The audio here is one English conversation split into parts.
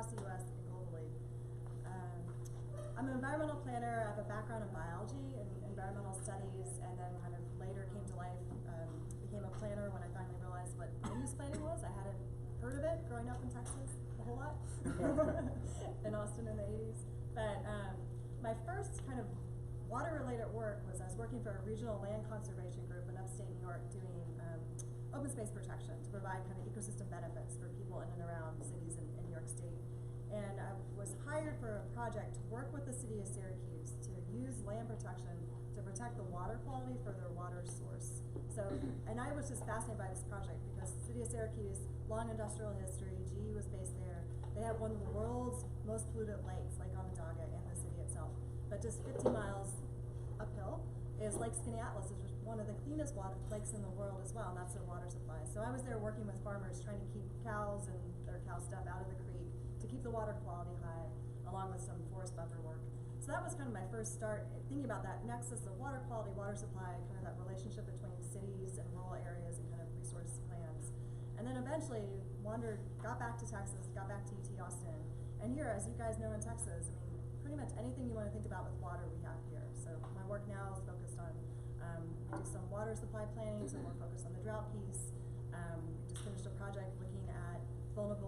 across the U.S. and globally. I'm an environmental planner. I have a background in biology and environmental studies, and then kind of later came to life, became a planner when I finally realized what land use planning was. I hadn't heard of it growing up in Texas a whole lot, in Austin in the 80s. But my first kind of water-related work was I was working for a regional land conservation group in upstate New York doing open space protection to provide kind of ecosystem benefits for people in and around cities in New York State. And I was hired for a project to work with the city of Syracuse to use land protection to protect the water quality for their water source. So, and I was just fascinated by this project because the city of Syracuse, long industrial history, GE was based there. They have one of the world's most polluted lakes, Lake Onondaga, in the city itself. But just 50 miles uphill is Lake Skaneateles, which is one of the cleanest lakes in the world as well, and that's their water supply. So I was there working with farmers trying to keep cows and their cow stuff out of the creek to keep the water quality high, along with some forest buffer work. So that was kind of my first start thinking about that nexus of water quality, water supply, kind of that relationship between cities and rural areas and kind of resource plans. And then eventually got back to Texas, got back to UT Austin. And here, as you guys know in Texas, I mean, pretty much anything you want to think about with water we have here. So my work now is focused on, we do some water supply planning, so we're focused on the drought piece. We just finished a project looking at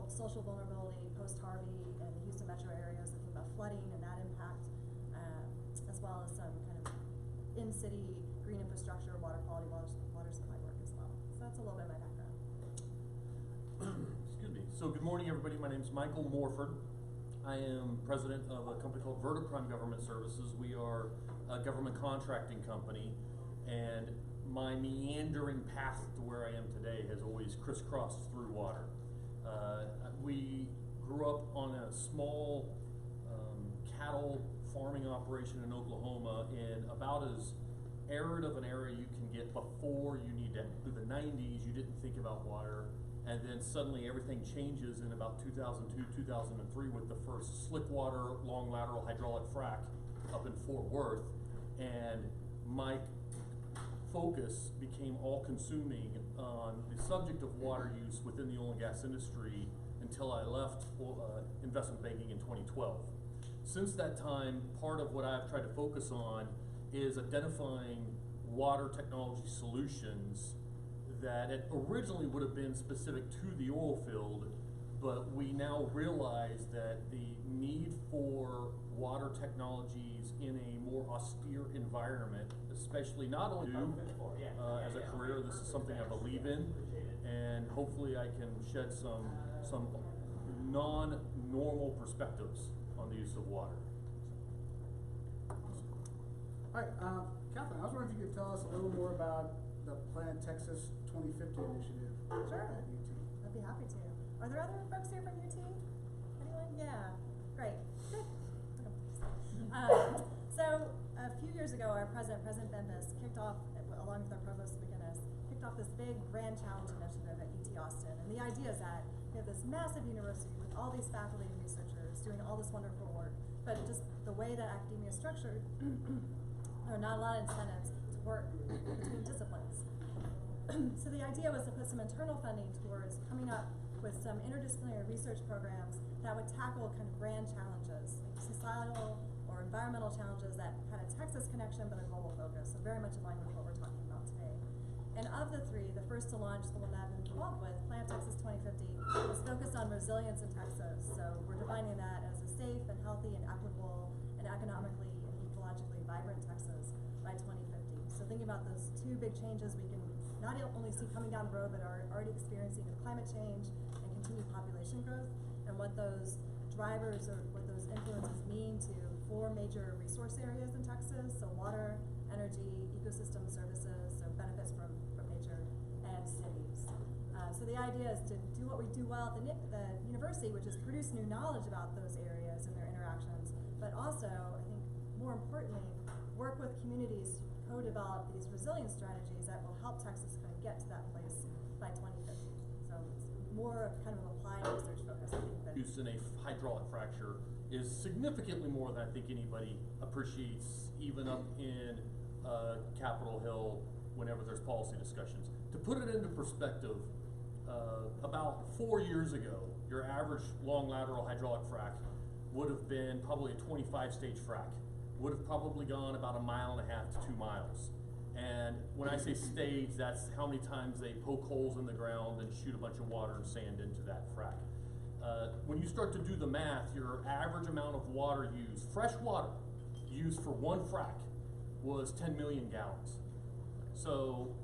social vulnerability post-Harvey in the Houston metro areas, thinking about flooding and that impact, as well as some kind of in-city green infrastructure, water quality, water supply work as well. So that's a little bit of my background. Excuse me. So good morning, everybody. My name is Michael Morford. I am president of a company called Vertiprime Government Services. We are a government contracting company, and my meandering path to where I am today has always crisscrossed through water. We grew up on a small cattle farming operation in Oklahoma in about as arid of an area you can get before you need to. Through the 90s, you didn't think about water. And then suddenly everything changes in about 2002, 2003 with the first slick water, long lateral hydraulic frac up in Fort Worth. And my focus became all consuming on the subject of water use within the oil and gas industry until I left investment banking in 2012. Since that time, part of what I've tried to focus on is identifying water technology solutions that it originally would have been specific to the oil field, but we now realize that the need for water technologies in a more austere environment, especially not only as a career, this is something I believe in, and hopefully I can shed some non-normal perspectives on the use of water. All right, Catherine, I was wondering if you could tell us a little more about the Planet Texas 2050 initiative. Sure. At UT. I'd be happy to. Are there other folks here from UT? Anyone? Yeah. Great. Good. So a few years ago, our President Bembas, kicked off, along with our Provost McGinnis, kicked off this big grand challenge initiative at UT Austin. And the idea is that we have this massive university with all these faculty and researchers doing all this wonderful work, but just the way that academia is structured, there are not a lot of incentives to work between disciplines. So the idea was to put some internal funding towards coming up with some interdisciplinary research programs that would tackle kind of grand challenges, like societal or environmental challenges that had a Texas connection but a global focus, so very much in line with what we're talking about today. And of the three, the first to launch, the one that I've been involved with, Planet Texas 2050, is focused on resilience in Texas. So we're defining that as a safe and healthy and equitable and economically and ecologically vibrant Texas by 2050. So thinking about those two big changes we can not only see coming down the road, but are already experiencing with climate change and continued population growth, and what those drivers or what those influences mean to four major resource areas in Texas, so water, energy, ecosystem services, so benefits from nature, and cities. So the idea is to do what we do well at the university, which is produce new knowledge about those areas and their interactions, but also, I think more importantly, work with communities to co-develop these resilience strategies that will help Texas kind of get to that place by 2050. So it's more of kind of applied research focus, I think. Use in a hydraulic fracture is significantly more than I think anybody appreciates, even up in Capitol Hill whenever there's policy discussions. To put it into perspective, about 4 years ago, your average long lateral hydraulic frac would have been probably a 25-stage frac. Would have probably gone about 1.5 miles to 2 miles. And when I say stage, that's how many times they poke holes in the ground and shoot a bunch of water and sand into that frac. When you start to do the math, your average amount of water used, fresh water used for one frac, was 10 million gallons. So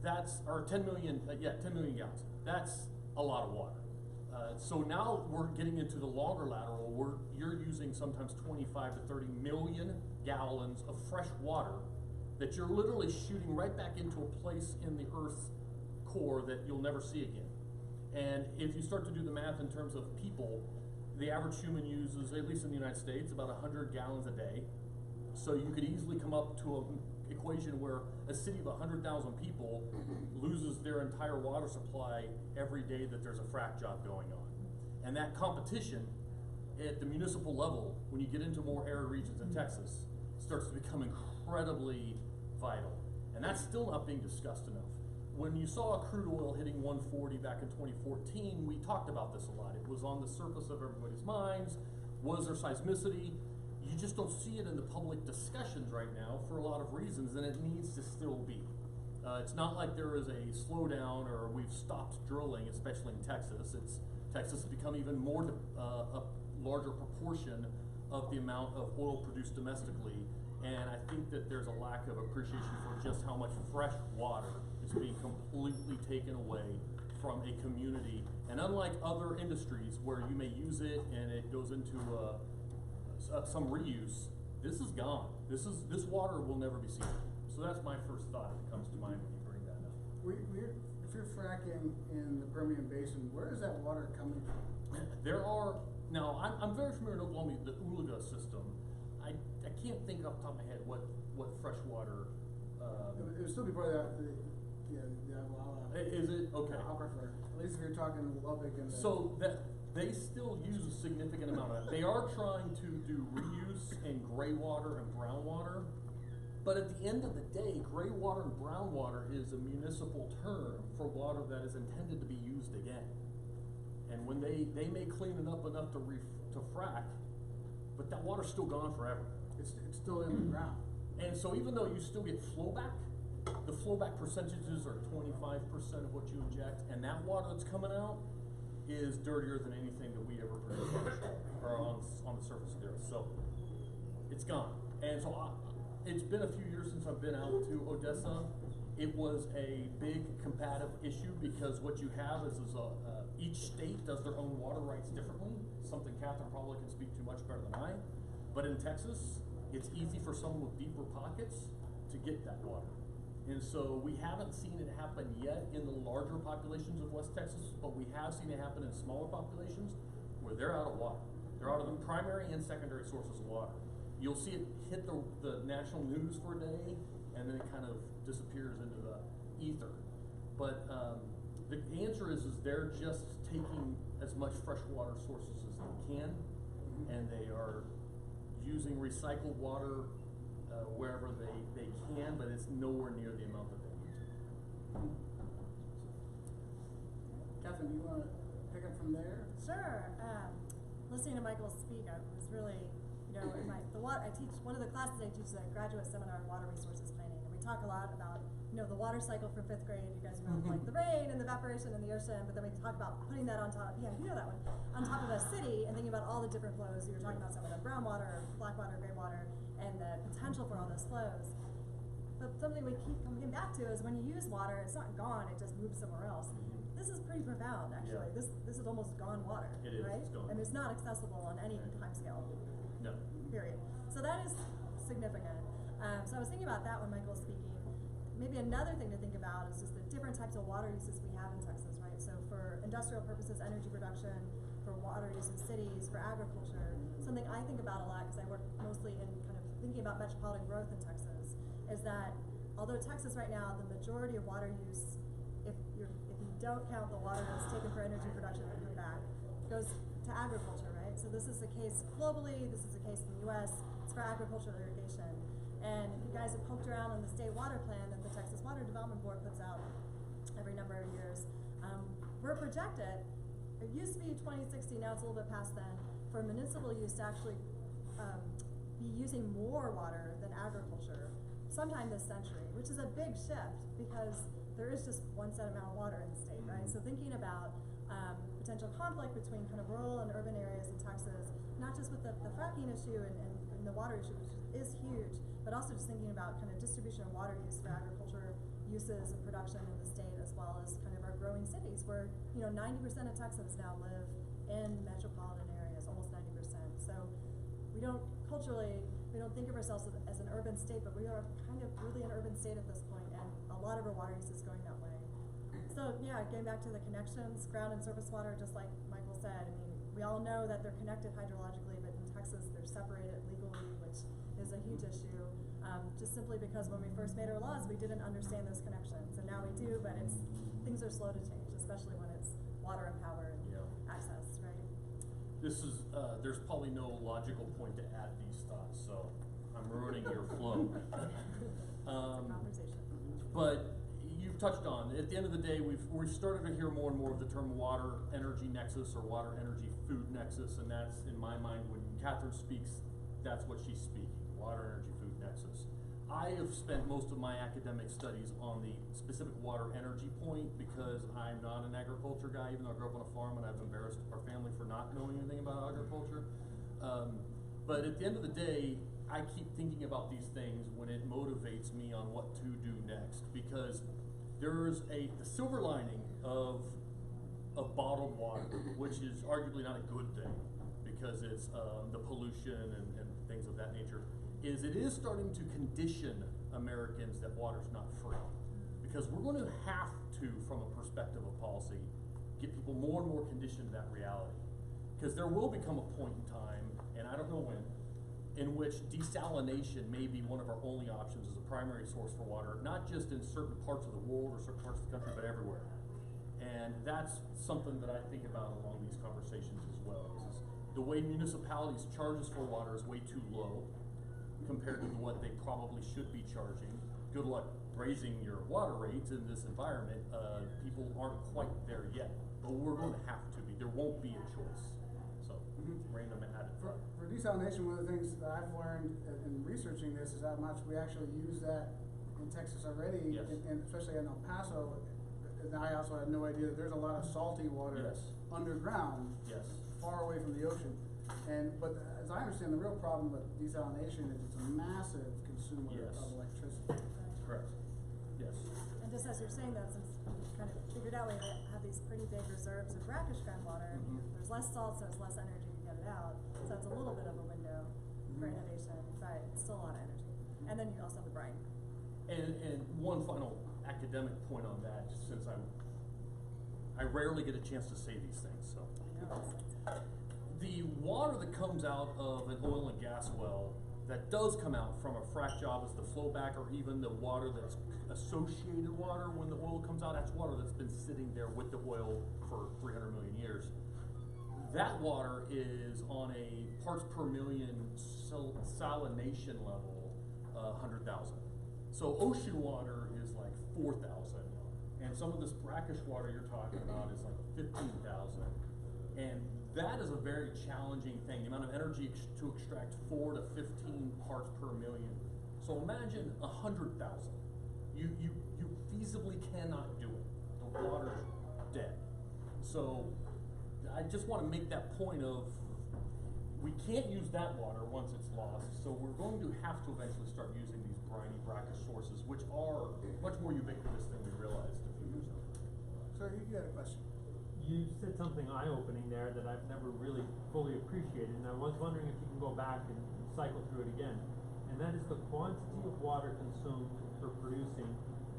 that's, or 10 million gallons. That's a lot of water. So now we're getting into the longer lateral, you're using sometimes 25 to 30 million gallons of fresh water that you're literally shooting right back into a place in the Earth's core that you'll never see again. And if you start to do the math in terms of people, the average human uses, at least in the United States, about 100 gallons a day. So you could easily come up to an equation where a city of 100,000 people loses their entire water supply every day that there's a frac job going on. And that competition at the municipal level, when you get into more arid regions in Texas, starts to become incredibly vital. And that's still not being discussed enough. When you saw crude oil hitting 140 back in 2014, we talked about this a lot. It was on the surface of everybody's minds. Was there seismicity? You just don't see it in the public discussions right now for a lot of reasons, and it needs to still be. It's not like there is a slowdown or we've stopped drilling, especially in Texas. Texas has become even more, a larger proportion of the amount of oil produced domestically, and I think that there's a lack of appreciation for just how much fresh water is being completely taken away from a community. And unlike other industries where you may use it and it goes into some reuse, this is gone. This water will never be seen. So that's my first thought that comes to mind when you bring that up. If you're fracking in the Permian Basin, where is that water coming from? Now I'm very familiar in Oklahoma, the Oolaga system. I can't think off the top of my head what freshwater. It would still be part of the Avalala. Is it? Okay. Aquifer. At least if you're talking Lubbock and so that they still use a significant amount of it. They are trying to do reuse in gray water and brown water, but at the end of the day, gray water and brown water is a municipal term for water that is intended to be used again. And when they may clean it up enough to frack, but that water's still gone forever. It's still in the ground. And so even though you still get flowback, the flowback percentages are 25% of what you inject, and that water that's coming out is dirtier than anything that we ever produce or on the surface of the earth. So it's gone. And so it's been a few years since I've been out to Odessa. It was a big combative issue because what you have is each state does their own water rights differently, something Catherine probably can speak to much better than I. But in Texas, it's easy for someone with deeper pockets to get that water. And so we haven't seen it happen yet in the larger populations of West Texas, but we have seen it happen in smaller populations where they're out of water. They're out of the primary and secondary sources of water. You'll see it hit the national news for a day, and then it kind of disappears into the ether. But the answer is they're just taking as much freshwater sources as they can, and they are using recycled water wherever they can, but it's nowhere near the amount that they need to. Catherine, do you want to pick up from there? Sure. Listening to Michael speak, I was really, I teach, one of the classes I teach is a graduate seminar in water resources planning, and we talk a lot about, the water cycle for 5th grade. You guys remember like the rain and the evaporation in the ocean, but then we talk about putting that on top, you know that one, on top of a city and thinking about all the different flows. You were talking about some of the brown water, black water, gray water, and the potential for all those flows. But something we keep coming back to is when you use water, it's not gone, it just moves somewhere else. This is pretty profound, actually. Yeah. This is almost gone water, it is, right? It's gone. And it's not accessible on any time scale. No. Period. So that is significant. So I was thinking about that when Michael was speaking. Maybe another thing to think about is just the different types of water uses we have in Texas, right? So for industrial purposes, energy production, for water use in cities, for agriculture, something I think about a lot because I work mostly in kind of thinking about metropolitan growth in Texas, is that although Texas right now, the majority of water use, if you don't count the water that's taken for energy production and come back, goes to agriculture, right? So this is the case globally, this is the case in the US, it's for agricultural irrigation. And if you guys have poked around on the state water plan that the Texas Water Development Board puts out, every number of years. We're projected, it used to be 2060, now it's a little bit past then, for municipal use to actually be using more water than agriculture sometime this century, which is a big shift because there is just one set amount of water in the state, right? So thinking about potential conflict between kind of rural and urban areas in Texas, not just with the fracking issue and the water issue, which is huge, but also just thinking about kind of distribution of water use for agriculture uses and production in the state, as well as kind of our growing cities where, 90% of Texans now live in metropolitan areas, almost 90%. So we don't think of ourselves as an urban state, but we are kind of really an urban state at this point, and a lot of our water use is going that way. So yeah, getting back to the connections, ground and surface water, just like Michael said, I mean, we all know that they're connected hydrologically, but in Texas they're separated legally, which is a huge issue. Just simply because when we first made our laws, we didn't understand those connections, and now we do, but things are slow to change, especially when it's water and power and access, right? There's probably no logical point to add these thoughts, so I'm ruining your flow. Conversation. But you've touched on, at the end of the day, we've started to hear more and more of the term water energy nexus or water energy food nexus, and that's, in my mind, when Catherine speaks, that's what she's speaking, water energy food nexus. I have spent most of my academic studies on the specific water energy point because I'm not an agriculture guy, even though I grew up on a farm and I've embarrassed our family for not knowing anything about agriculture. But at the end of the day, I keep thinking about these things when it motivates me on what to do next, because there's the silver lining of bottled water, which is arguably not a good thing because it's the pollution and things of that nature, is it is starting to condition Americans that water's not free. Because we're going to have to, from a perspective of policy, get people more and more conditioned to that reality. Because there will become a point in time, and I don't know when, in which desalination may be one of our only options as a primary source for water, not just in certain parts of the world or certain parts of the country, but everywhere. And that's something that I think about along these conversations as well. Is the way municipalities charge us for water is way too low compared to what they probably should be charging. Good luck raising your water rates in this environment. People aren't quite there yet, but we're going to have to be. There won't be a choice. So, random added thought. For desalination, one of the things that I've learned in researching this is how much we actually use that in Texas already, Yes. and especially in El Paso. And I also had no idea that there's a lot of salty water Yes. underground, Yes. far away from the ocean. But as I understand, the real problem with desalination is it's a massive consumer Yes. of electricity. Correct. Yes. And just as you're saying that, since we've kind of figured out we have these pretty big reserves of brackish groundwater, there's less salt, so it's less energy to get it out. So it's a little bit of a window for innovation, but it's still a lot of energy. And then you also have the brine. And one final academic point on that, just since I rarely get a chance to say these things, so. The water that comes out of an oil and gas well that does come out from a frac job as the flowback, or even the water that's associated water when the oil comes out, that's water that's been sitting there with the oil for 300 million years. That water is on a parts per million salination level, 100,000. So ocean water is like 4,000, and some of this brackish water you're talking about is like 15,000. And that is a very challenging thing, the amount of energy to extract 4 to 15 parts per million. So imagine 100,000. You feasibly cannot do it. The water's dead. So I just want to make that point of, we can't use that water once it's lost, so we're going to have to eventually start using these briny brackish sources, which are much more ubiquitous than we realized a few years ago. So you had a question. You said something eye-opening there that I've never really fully appreciated, and I was wondering if you can go back and cycle through it again. And that is the quantity of water consumed for producing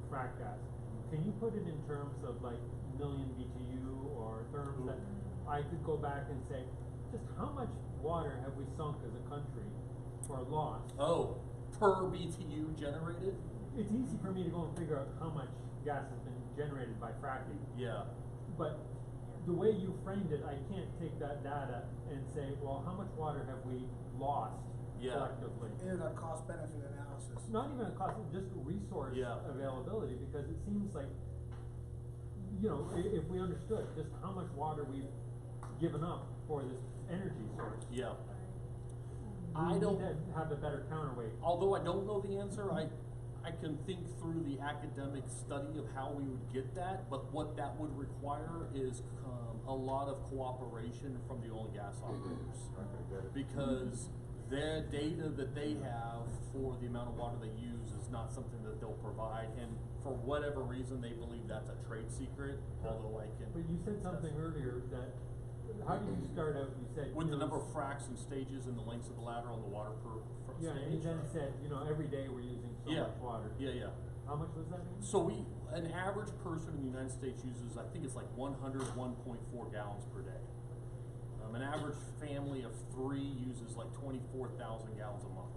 frac gas. Can you put it in terms of like million BTU or terms that I could go back and say, just how much water have we sunk as a country or lost? Oh, per BTU generated? It's easy for me to go and figure out how much gas has been generated by fracking. Yeah. But the way you framed it, I can't take that data and say, well, how much water have we lost collectively? In a cost-benefit analysis. Not even a cost, just resource availability, because it seems like you know, if we understood just how much water we've given up for this energy source. Yeah. We I don't, need to have a better counterweight. although I don't know the answer, I can think through the academic study of how we would get that, but what that would require is a lot of cooperation from the oil and gas operators. Because their data that they have for the amount of water they use is not something that they'll provide, and for whatever reason, they believe that's a trade secret, although I can. But you said something earlier that, how did you start out, you said. With the you know, number of fracks and stages and the lengths of the ladder on the water per Yeah, and stage. you then said, you know, every day we're using so Yeah. much water. Yeah. How much was that again? So an average person in the United States uses, I think it's like 101.4 gallons per day. An average family of 3 uses like 24,000 gallons a month.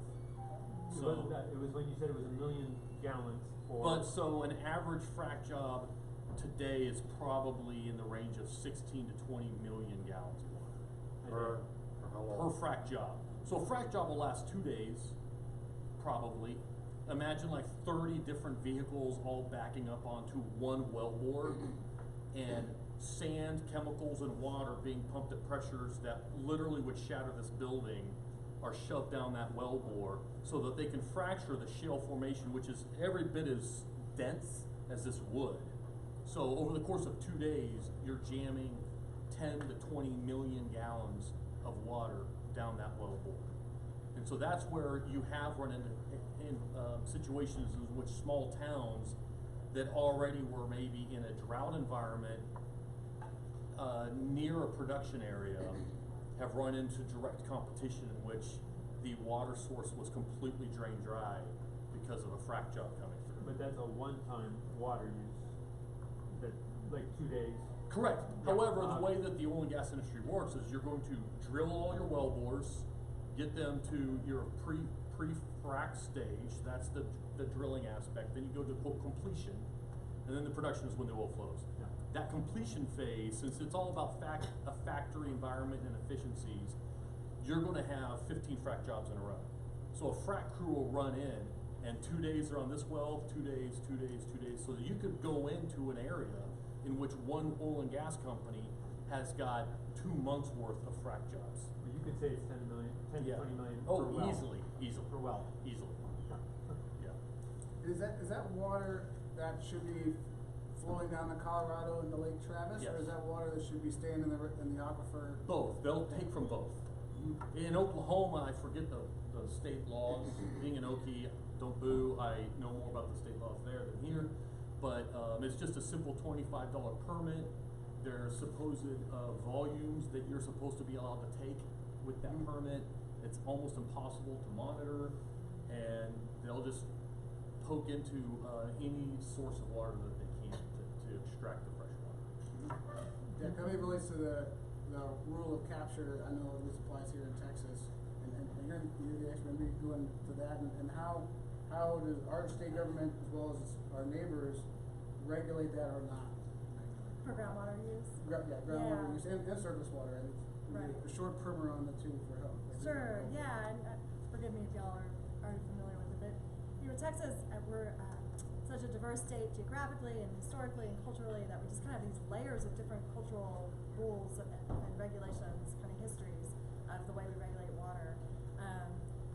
It So, wasn't that, it was when you said it was 1 million gallons for. but so an average frac job today is probably in the range of 16 to 20 million gallons of water. a Per, day. for how Per long? frac job. So a frac job will last 2 days, probably. Imagine like 30 different vehicles all backing up onto one wellbore, and sand, chemicals, and water being pumped at pressures that literally would shatter this building are shoved down that wellbore so that they can fracture the shale formation, which is every bit as dense as this wood. So over the course of 2 days, you're jamming 10 to 20 million gallons of water down that wellbore. And so that's where you have run into situations in which small towns that already were maybe in a drought environment near a production area have run into direct competition in which the water source was completely drained dry because of a frac job coming through. But that's a one-time water use, that, like 2 days. Correct. Yeah. However, the way that the oil and gas industry works is you're going to drill all your well bores, get them to your pre-frac stage, that's the drilling aspect, then you go to quote completion, and then the production is when the oil flows. Yeah. That completion phase, since it's all about a factory environment and efficiencies, you're gonna have 15 frac jobs in a row. So a frac crew will run in, and 2 days are on this well, 2 days, 2 days, 2 days, so that you could go into an area in which one oil and gas company has got 2 months worth of frac jobs. But you could say it's 10 million, 10 to Yeah. 20 million Oh, per well. easily. Per well. Easily, yeah. Is that water that should be flowing down the Colorado into Lake Travis? Yes. Or is that water that should be staying in the aquifer? Both, they'll take from both. In Oklahoma, I forget the state laws, being an Okie, don't boo, I know more about the state laws there than here, but, it's just a simple $25 permit. There's supposed, volumes that you're supposed to be allowed to take with that permit. It's almost impossible to monitor, and they'll just poke into, any source of water that they can to extract the fresh water. Yeah, kind of relates to the rule of capture. I know this applies here in Texas, and you're the expert, maybe go into that, and how does our state government as well as our neighbors regulate that or not? For groundwater use? Groundwater Yeah. use and surface water, and Right. a short primer on the two for help. Sure, yeah, and forgive me if y'all are already familiar with it, but here in Texas, we're such a diverse state geographically and historically and culturally that we just kind of have these layers of different cultural rules and regulations, kind of histories of the way we regulate water.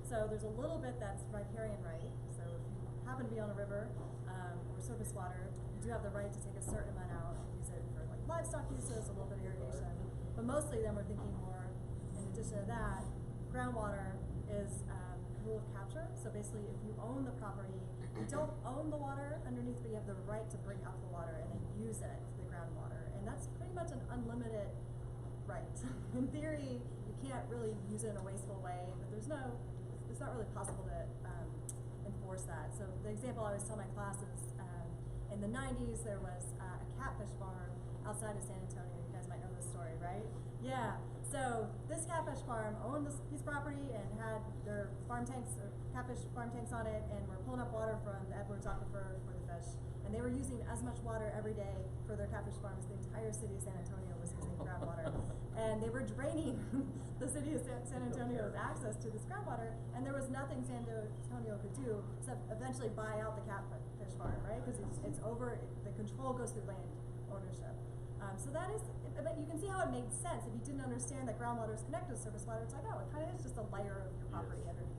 So there's a little bit that's riparian right. So if you happen to be on a river or surface water, you do have the right to take a certain amount out and use it for like livestock uses, a little bit of irrigation. But mostly then we're thinking more, in addition to that, groundwater is rule of capture. So basically if you own the property, you don't own the water underneath, but you have the right to bring up the water and then use it, the groundwater. And that's pretty much an unlimited right. In theory, you can't really use it in a wasteful way, but it's not really possible to enforce that. So the example I always tell my class is in the 90s there was a catfish farm outside of San Antonio. You guys might know this story, right? Yeah. So this catfish farm owned this piece of property and had their farm tanks, or catfish farm tanks on it, and were pulling up water from the Edwards Aquifer for the fish. And they were using as much water every day for their catfish farms. The entire city of San Antonio was using groundwater. And they were draining the city of San Antonio's access to this groundwater, and there was nothing San Antonio could do except eventually buy out the catfish farm, right? Because it's over, the control goes through ownership. So that is, but you can see how it made sense. If you didn't understand that groundwater is connected to surface water, it's like, oh, it kind of is just a layer of your property Yes. underneath.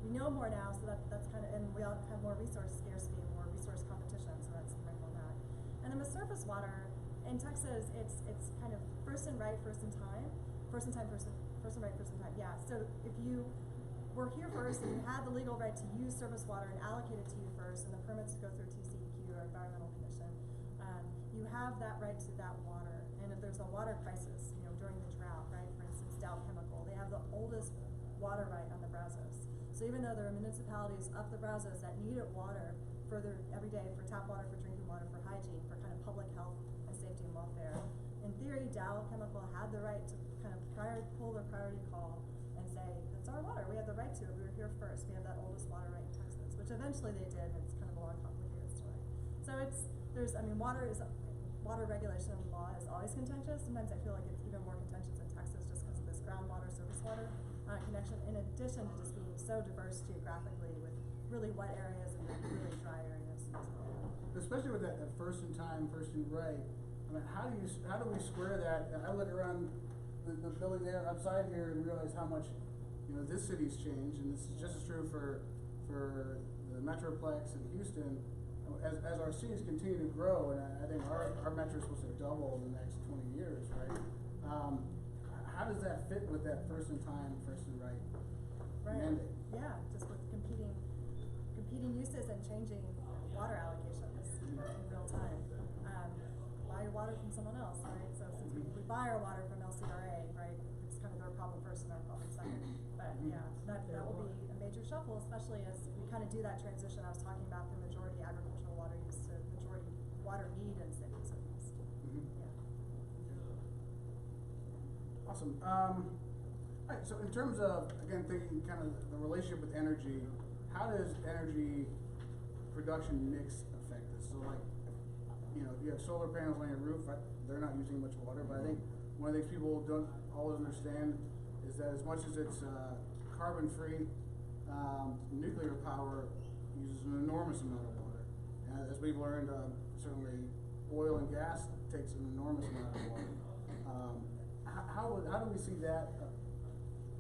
We know more now, so that's kind of, and we all have more resource scarcity and more resource competition, so that's the right on that. And then with surface water, in Texas, it's kind of first in right, first in time. First in right, first in time, yeah. So if you were here first and you had the legal right to use surface water and allocate it to you first, and the permits go through TCEQ or Environmental Commission, you have that right to that water. And if there's a water crisis, during the drought, right, for instance, Dow Chemical, they have the oldest water right on the Brazos. So even though there are municipalities up the Brazos that needed water further every day for tap water, for drinking water, for hygiene, for kind of public health and safety and welfare, in theory, Dow Chemical had the right to kind of pull their priority call and say, it's our water, we have the right to it, we were here first, we have that oldest water right in Texas, which eventually they did, and it's kind of a long, complicated story. So water regulation and law is always contentious. Sometimes I feel like it's even more contentious in Texas just because of this groundwater, surface water connection, in addition to just being so diverse geographically with really wet areas and really dry areas. Especially with that first in time, first in right. I mean, how do we square that? I look around the building there outside here and realize how much this city's changed, and this is just as true for the Metroplex in Houston. As our cities continue to grow, and I think our metro is supposed to double in the next 20 years, right? How does that fit with that first in time, first in right mandate? Yeah, just with competing uses and changing water allocations in real time. Buy your water from someone else, right? So since we buy our water from LCRA, right, it's kind of their problem first and our problem second. But yeah, that will be a major shuffle, especially as we kind of do that transition I was talking about from majority agricultural water use to majority water need in cities at least. Yeah. Awesome. All right, so in terms of, again, thinking kind of the relationship with energy, how does energy production mix affect this? So like, if you have solar panels on your roof, they're not using much water, but I think one of the things people don't always understand is that as much as it's carbon-free, nuclear power uses an enormous amount of water. And as we've learned, certainly oil and gas takes an enormous amount of water. How do we see that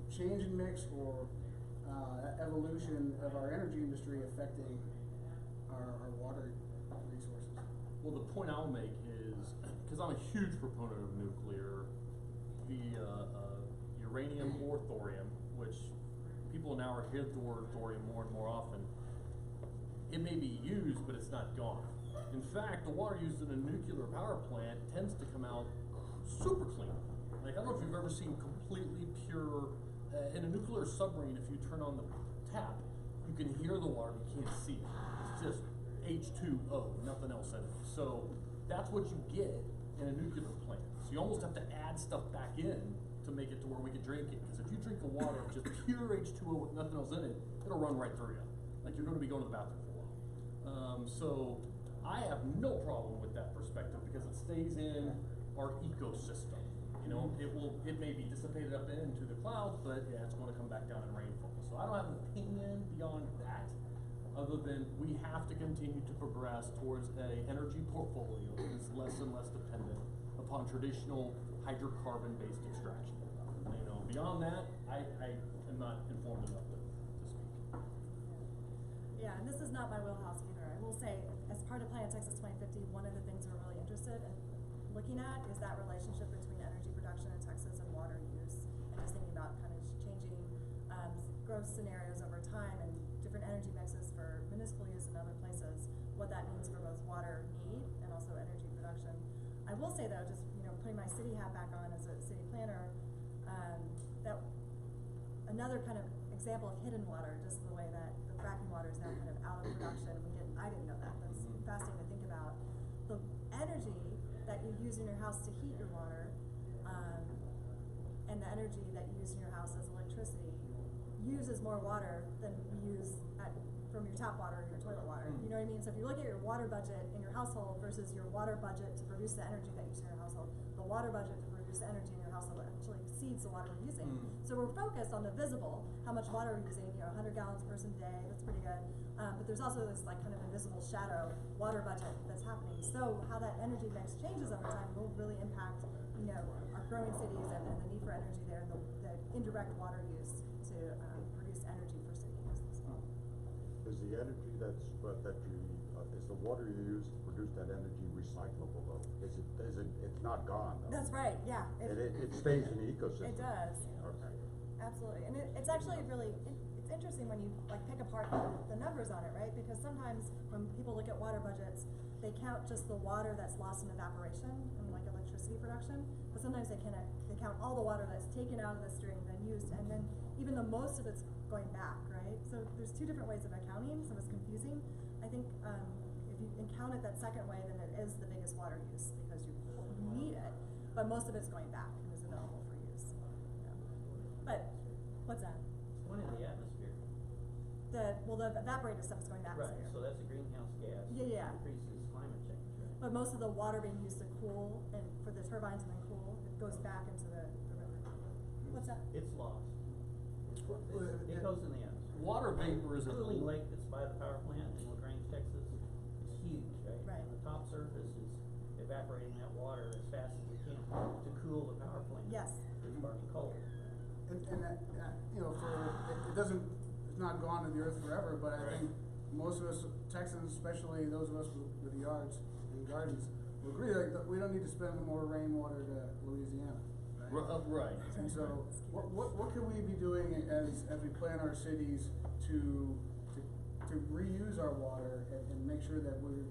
change in mix or evolution of our energy industry affecting our water resources? Well, the point I'll make is, because I'm a huge proponent of nuclear, the uranium or thorium, which people now are hearing the word thorium more and more often, it may be used, but it's not gone. In fact, the water used in a nuclear power plant tends to come out super clean. Like, I don't know if you've ever seen completely pure, in a nuclear submarine, if you turn on the tap, you can hear the water, you can't see it. It's just H2O, nothing else in it. So that's what you get in a nuclear plant. So you almost have to add stuff back in to make it to where we can drink it. Because if you drink the water just pure H2O with nothing else in it, it'll run right through you. Like you're going to be going to the bathroom for a while. So I have no problem with that perspective because it stays in our ecosystem. It may be dissipated up into the clouds, but yeah, it's going to come back down in rainfall. So I don't have an opinion beyond that, other than we have to continue to progress towards an energy portfolio that is less and less dependent upon traditional hydrocarbon-based extraction. Beyond that, I am not informed enough to speak. Yeah, and this is not my wheelhouse either. I will say, as part of Plan Texas 2050, one of the things we're really interested in looking at is that relationship between energy production in Texas and water use, and just thinking about kind of changing growth scenarios over time and different energy mixes for municipal use in other places, what that means for both water need and also energy production. I will say though, just putting my city hat back on as a city planner, that another kind of example of hidden water, just the way that the fracking water is now kind of out of production. I didn't know that. That's fascinating to think about. The energy that you use in your house to heat your water, and the energy that you use in your house as electricity, uses more water than you use from your tap water or your toilet water. You know what I mean? So if you look at your water budget in your household versus your water budget to produce the energy that you use in your household, the water budget to produce the energy in your household actually exceeds exceeds the water we're using. Mm. So we're focused on the visible, how much water we're using, 100 gallons per person a day, that's pretty good. But there's also this like kind of invisible shadow water budget that's happening. So how that energy mix changes over time will really impact, our growing cities and the need for energy there, and the indirect water use to produce energy for cities. Is the energy is the water you use to produce that energy recyclable though? It's not gone though? That's right, yeah. It stays in the ecosystem? It does. Okay. Absolutely, and it's actually really, it's interesting when you like pick apart the numbers on it, right? Because sometimes when people look at water budgets, they count just the water that's lost in evaporation and like electricity production, but sometimes they count all the water that's taken out of the stream and used, and then even though most of it's going back, right? So there's two different ways of accounting, so it's confusing. I think if you count it that second way, then it is the biggest water use because you need it, but most of it's going back and is available for use. Yeah. But what's that? It's going into the atmosphere. The evaporated stuff is going back. Right, so that's a greenhouse gas. Yeah. Increases climate change, right? But most of the water being used to cool and for the turbines and then cool, it goes back into the river. What's that? It's lost. It goes in the atmosphere. Water vapor is a Cooling lake that's by the power plant in LaGrange, Texas, is huge, right? Right. And the top surface is evaporating that water as fast as it can to cool the power plant. Yes. It's burning coal. And it's not gone to the earth forever, but I think most of us Texans, especially those of us with yards and gardens, will agree that we don't need to spend more rainwater to Louisiana. Right. And so, what can we be doing as we plan our cities to reuse our water and make sure that we're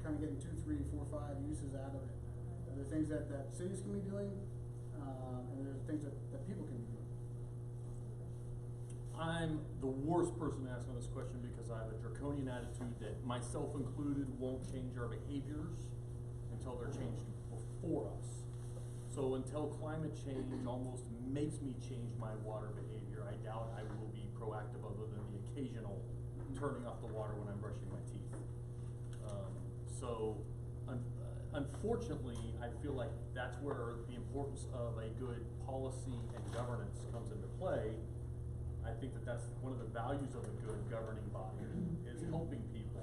kind of getting 2, 3, 4, 5 uses out of it? Are there things that cities can be doing, and there's things that people can be doing? I'm the worst person asking this question because I have a draconian attitude that myself included won't change our behaviors until they're changed before us. So until climate change almost makes me change my water behavior, I doubt I will be proactive other than the occasional turning off the water when I'm brushing my teeth. Unfortunately, I feel like that's where the importance of a good policy and governance comes into play. I think that's one of the values of a good governing body is helping people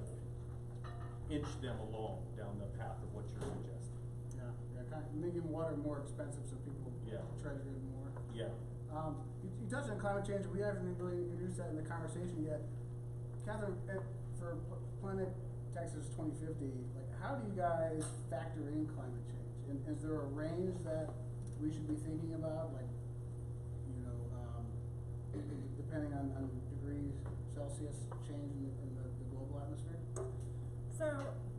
inch them along down the path of what you're suggesting. Yeah, kind of making water more expensive so people treasure it more. Yeah. You touched on climate change. We haven't really introduced that in the conversation yet. Catherine, for Planet Texas 2050, like how do you guys factor in climate change? And is there a range that we should be thinking about, like, depending on degrees Celsius change in the global atmosphere? So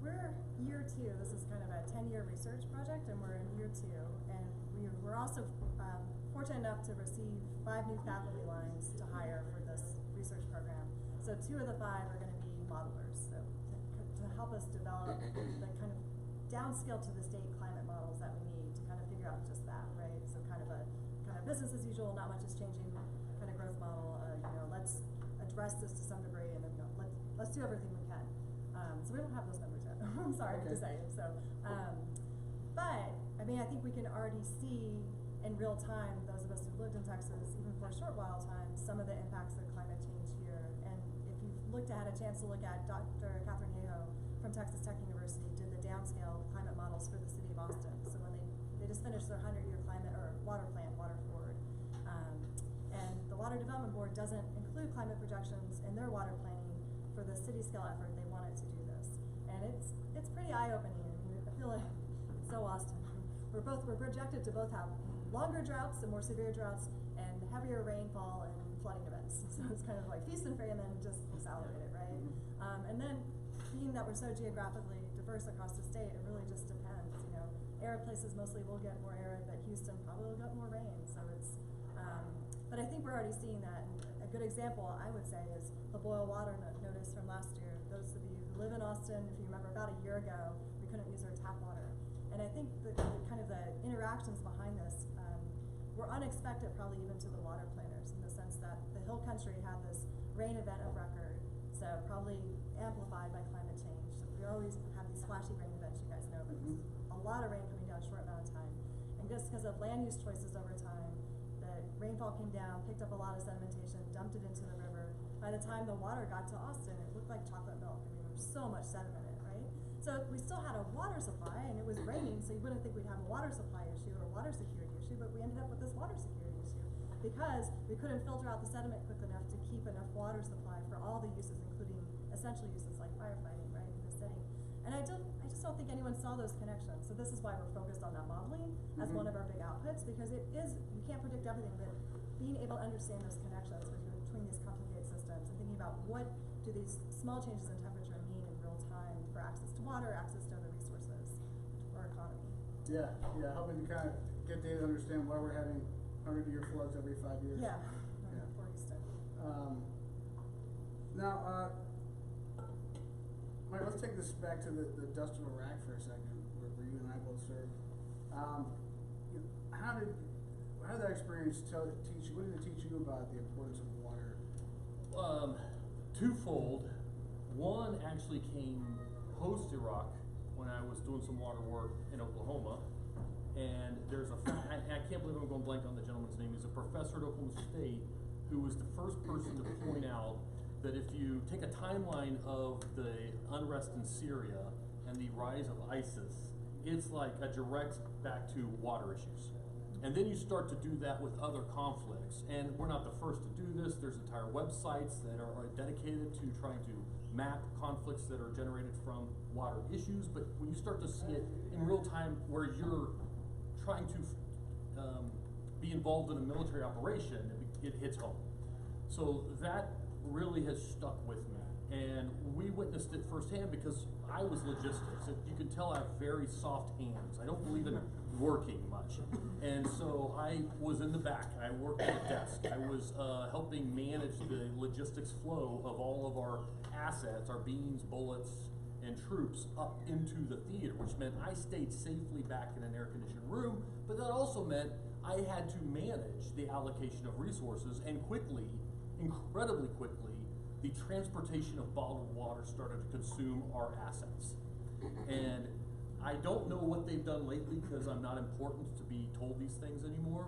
we're year 2. This is kind of a 10-year research project, and we're in year 2. And we're also fortunate enough to receive 5 new faculty lines to hire for this research program. So 2 of the 5 are going to be modelers, so to help us develop the kind of downscale to the state climate models that we need to kind of figure out just that, right? So kind of business as usual, not much is changing kind of growth model. Let's address this to some degree, and then let's do everything we can. So we don't have those numbers yet. I'm sorry to say. So, but I mean, I think we can already see in real time, those of us who lived in Texas, even for a short while time, some of the impacts of climate change here. And if you've had a chance to look at Dr. Catherine Hayhoe from Texas Tech University did the downscale climate models for the city of Austin. So when they just finished their 100-year climate or water plan, Water Forward, and the Water Development Board doesn't include climate projections in their water planning for the city scale effort. They wanted to do this, and it's pretty eye-opening. I mean, I feel like so Austin. We're projected to both have longer droughts and more severe droughts, and heavier rainfall and flooding events. So it's kind of like feast and famine just accelerated, right? And then being that we're so geographically diverse across the state, it really just depends. Arid places mostly will get more arid, but Houston probably will get more rain. So it's, but I think we're already seeing that. And a good example, I would say, is the boil water notice from last year. Those of you who live in Austin, if you remember, about a year ago, we couldn't use our tap water. And I think the kind of the interactions behind this were unexpected, probably even to the water planners, in the sense that the Hill Country had this rain event of record, so probably amplified by climate change. So we always have these flashy rain events, you guys know, but a lot of rain coming down a short amount of time. And just because of land use choices over time, rainfall came down, picked up a lot of sedimentation, dumped it into the river. By the time the water got to Austin, it looked like chocolate milk. I mean, there was so much sediment in it, right? So we still had a water supply, and it was raining, so you wouldn't think we'd have a water supply issue or a water security issue, but we ended up with this water security issue because we couldn't filter out the sediment quick enough to keep enough water supply for all the uses, including essential uses like firefighting, right, in the city. And I just don't think anyone saw those connections. So this is why we're focused on that modeling as one of our big outputs, because it is, you can't predict everything, but being able to understand those connections between these complicated systems and thinking about what do these small changes in temperature mean in real time for access to water, access to other resources, or economy. Yeah, helping to kind of get data to understand why we're having 100-year floods every 5 years. Yeah, Yeah. for Houston. Now, Mike, let's take this back to the dust of Iraq for a second, where you and I both served. How did that experience teach you? What did it teach you about the importance of water? Twofold. One actually came post Iraq when I was doing some water work in Oklahoma, and there's I can't believe I'm going blank on the gentleman's name. He's a professor at Oklahoma State who was the first person to point out that if you take a timeline of the unrest in Syria and the rise of ISIS, it's like a direct back to water issues. And then you start to do that with other conflicts. And we're not the first to do this. There's entire websites that are dedicated to trying to map conflicts that are generated from water issues. But when you start to see it in real time where you're trying to be involved in a military operation, it hits home. So that really has stuck with me. And we witnessed it firsthand because I was logistics. You can tell I have very soft hands. I don't believe in working much. And so I was in the back. I worked at a desk. I was helping manage the logistics flow of all of our assets, our beans, bullets, and troops up into the theater, which meant I stayed safely back in an air-conditioned room, but that also meant I had to manage the allocation of resources, and quickly, incredibly quickly, the transportation of bottled water started to consume our assets. And I don't know what they've done lately because I'm not important to be told these things anymore,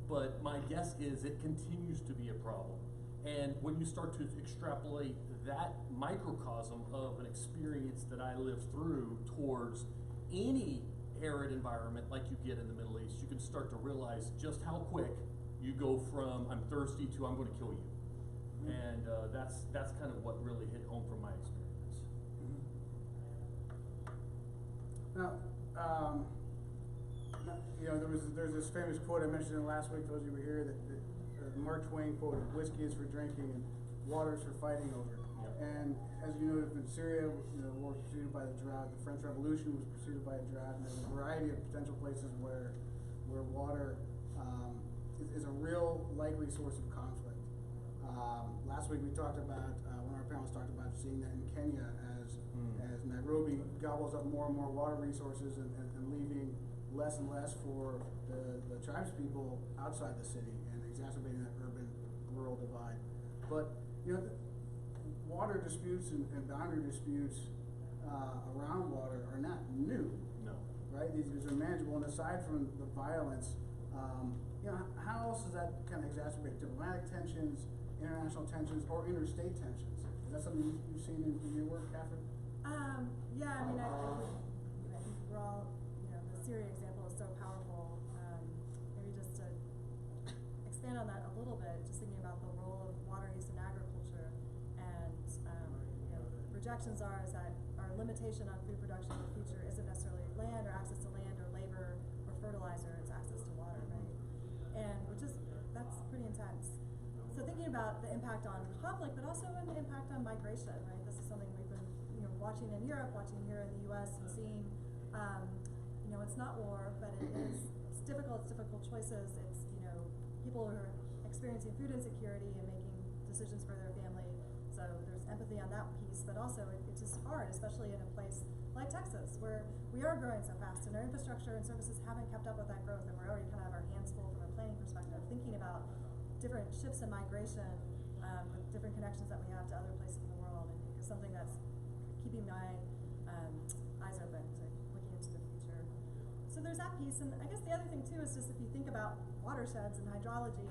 but my guess is it continues to be a problem. And when you start to extrapolate that microcosm of an experience that I lived through towards any arid environment like you get in the Middle East, you can start to realize just how quick you go from I'm thirsty to I'm going to kill you. And that's kind of what really hit home from my experience. Now, there's this famous quote I mentioned last week. Those of you who were here, that Mark Twain quoted: "Whiskey is for drinking, and water is for fighting over." Yep. And as you know, in Syria, the war was preceded by the drought. The French Revolution was preceded by a drought, and there's a variety of potential places where water is a real likely source of conflict. Last week we talked about, one of our panelists talked about seeing that in Kenya as Nairobi gobbles up more and more water resources and leaving less and less for the tribes people outside the city and exacerbating that urban-rural divide. But, water disputes and boundary disputes around water are not new. No. Right? These are manageable, and aside from the violence, how else does that kind of exacerbate diplomatic tensions, international tensions, or interstate tensions? Is that something you've seen in your work, Catherine? Yeah, I mean, I think we're all, the Syria example is so powerful. Maybe just to expand on that a little bit, just thinking about the role of water use in agriculture, and projections is that our limitation on food production in the future isn't necessarily land or access to land or labor or fertilizer, it's access to water, right? And that's pretty intense. So thinking about the impact on conflict, but also an impact on migration, right? This is something we've been watching in Europe, watching here in the U.S., and seeing, it's not war, but it's difficult choices. It's, people who are experiencing food insecurity and making decisions for their family. So there's empathy on that piece, but also it's just hard, especially in a place like Texas, where we are growing so fast and our infrastructure and services haven't kept up with that growth, and we're already kind of have our hands full from a planning perspective, thinking about different shifts in migration, with different connections that we have to other places in the world, I think is something that's keeping my eyes open to looking into the future. So there's that piece, and I guess the other thing too is just if you think about watersheds and hydrology.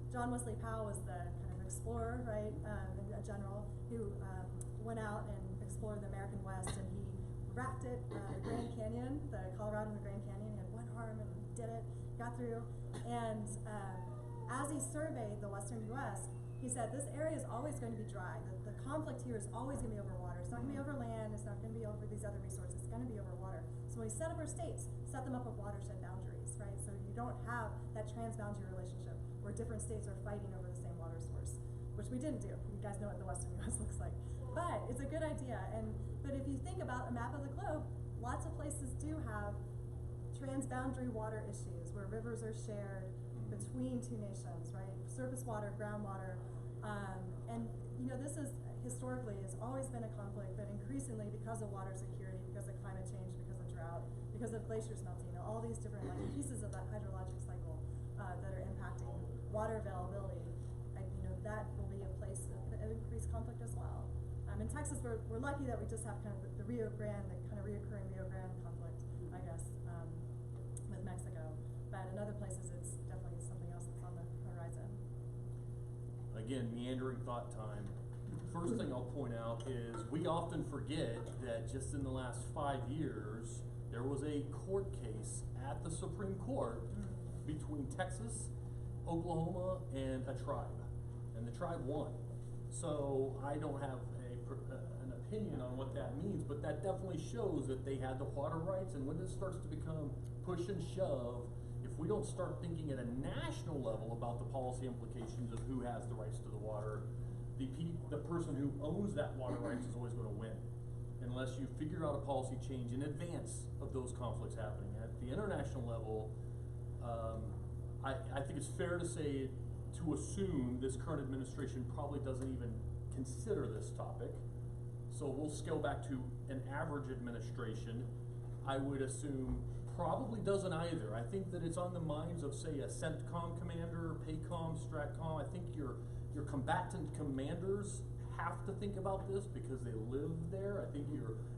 John Wesley Powell was the kind of explorer, right, a general who went out and explored the American West, and he wrapped it, the Grand Canyon, the Colorado and the Grand Canyon. He had one arm and did it, got through. And as he surveyed the western U.S., he said this area is always going to be dry. The conflict here is always going to be over water. It's not going to be over land. It's not going to be over these other resources. It's going to be over water. So when we set up our states, set them up with watershed boundaries, right? So you don't have that transboundary relationship where different states are fighting over the same water source, which we didn't do. You guys know what the western U.S. looks like. But it's a good idea. But if you think about a map of the globe, lots of places do have transboundary water issues where rivers are shared between two nations, right? Surface water, groundwater. And this is historically has always been a conflict, but increasingly because of water security, because of climate change, because of drought, because of glaciers melting, all these different pieces of that hydrologic cycle that are impacting water availability, and that will be a place of increased conflict as well. In Texas, we're lucky that we just have kind of the Rio Grande, the kind of reoccurring Rio Grande conflict, I guess, with Mexico. But in other places, it's definitely something else that's on the horizon. Again, meandering thought time. First thing I'll point out is we often forget that just in the last 5 years, there was a court case at the Supreme Court between Texas, Oklahoma, and a tribe. And the tribe won. So I don't have an opinion on what that means, but that definitely shows that they had the water rights. And when this starts to become push and shove, if we don't start thinking at a national level about the policy implications of who has the rights to the water, the person who owns that water rights is always going to win, unless you figure out a policy change in advance of those conflicts happening. At the international level, I think it's fair to say, to assume this current administration probably doesn't even consider this topic. So we'll scale back to an average administration. I would assume probably doesn't either. I think that it's on the minds of, say, a CENTCOM commander, PACOM, STRATCOM. I think your combatant commanders have to think about this because they live there. I think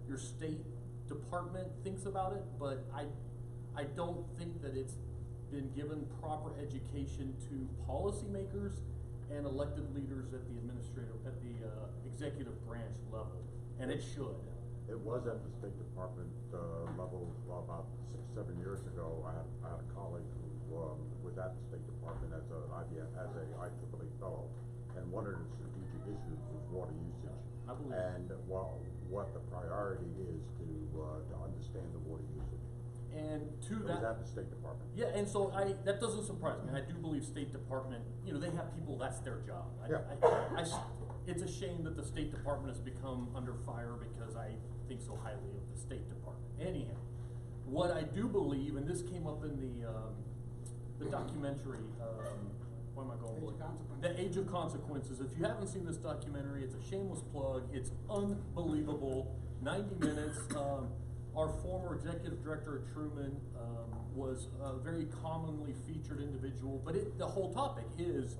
your State Department thinks about it, but I don't think that it's been given proper education to policymakers and elected leaders at the executive branch level, and it should. It was at the State Department level about 6-7 years ago. I had a colleague who was at the State Department as a IEEE fellow, and one of the strategic issues was water usage. I believe. And what the priority is to understand the water usage. And to It that, was at the State Department. yeah, and so that doesn't surprise me. I do believe State Department, they have people, that's their job. It's a shame that the State Department has become under fire because I think so highly of the State Department. Anyhow, what I do believe, and this came up in the documentary, why am I going? Age of Consequences. The Age of Consequences. If you haven't seen this documentary, it's a shameless plug. It's unbelievable. 90 minutes. Our former executive director at Truman was a very commonly featured individual, but the whole topic is,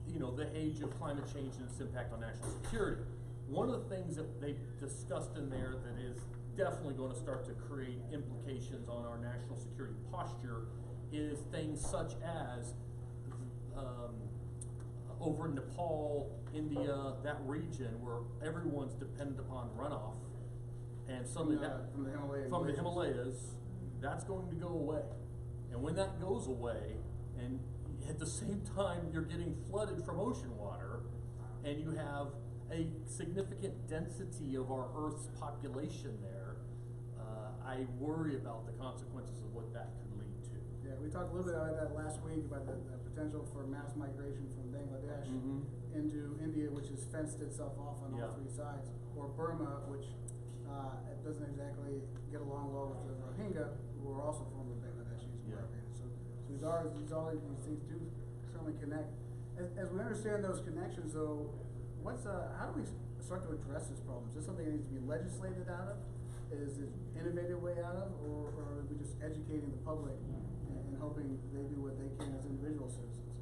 the age of climate change and its impact on national security. One of the things that they discussed in there that is definitely going to start to create implications on our national security posture is things such as over in Nepal, India, that region where everyone's dependent upon runoff, and suddenly from the Himalayas, that's going to go away. And when that goes away, and at the same time you're getting flooded from ocean water, and you have a significant density of our Earth's population there, I worry about the consequences of what that could lead to. Yeah, we talked a little bit about that last week, about the potential for mass migration from Bangladesh into India, which has fenced itself off on all three sides, or Burma, which it doesn't exactly get along well with the Rohingya, who are also former Bangladeshis and migrated. So all these things do certainly connect. As we understand those connections, though, how do we start to address this problem? Is this something that needs to be legislated out of? Is it an innovative way out of, or are we just educating the public and hoping they do what they can as individual citizens?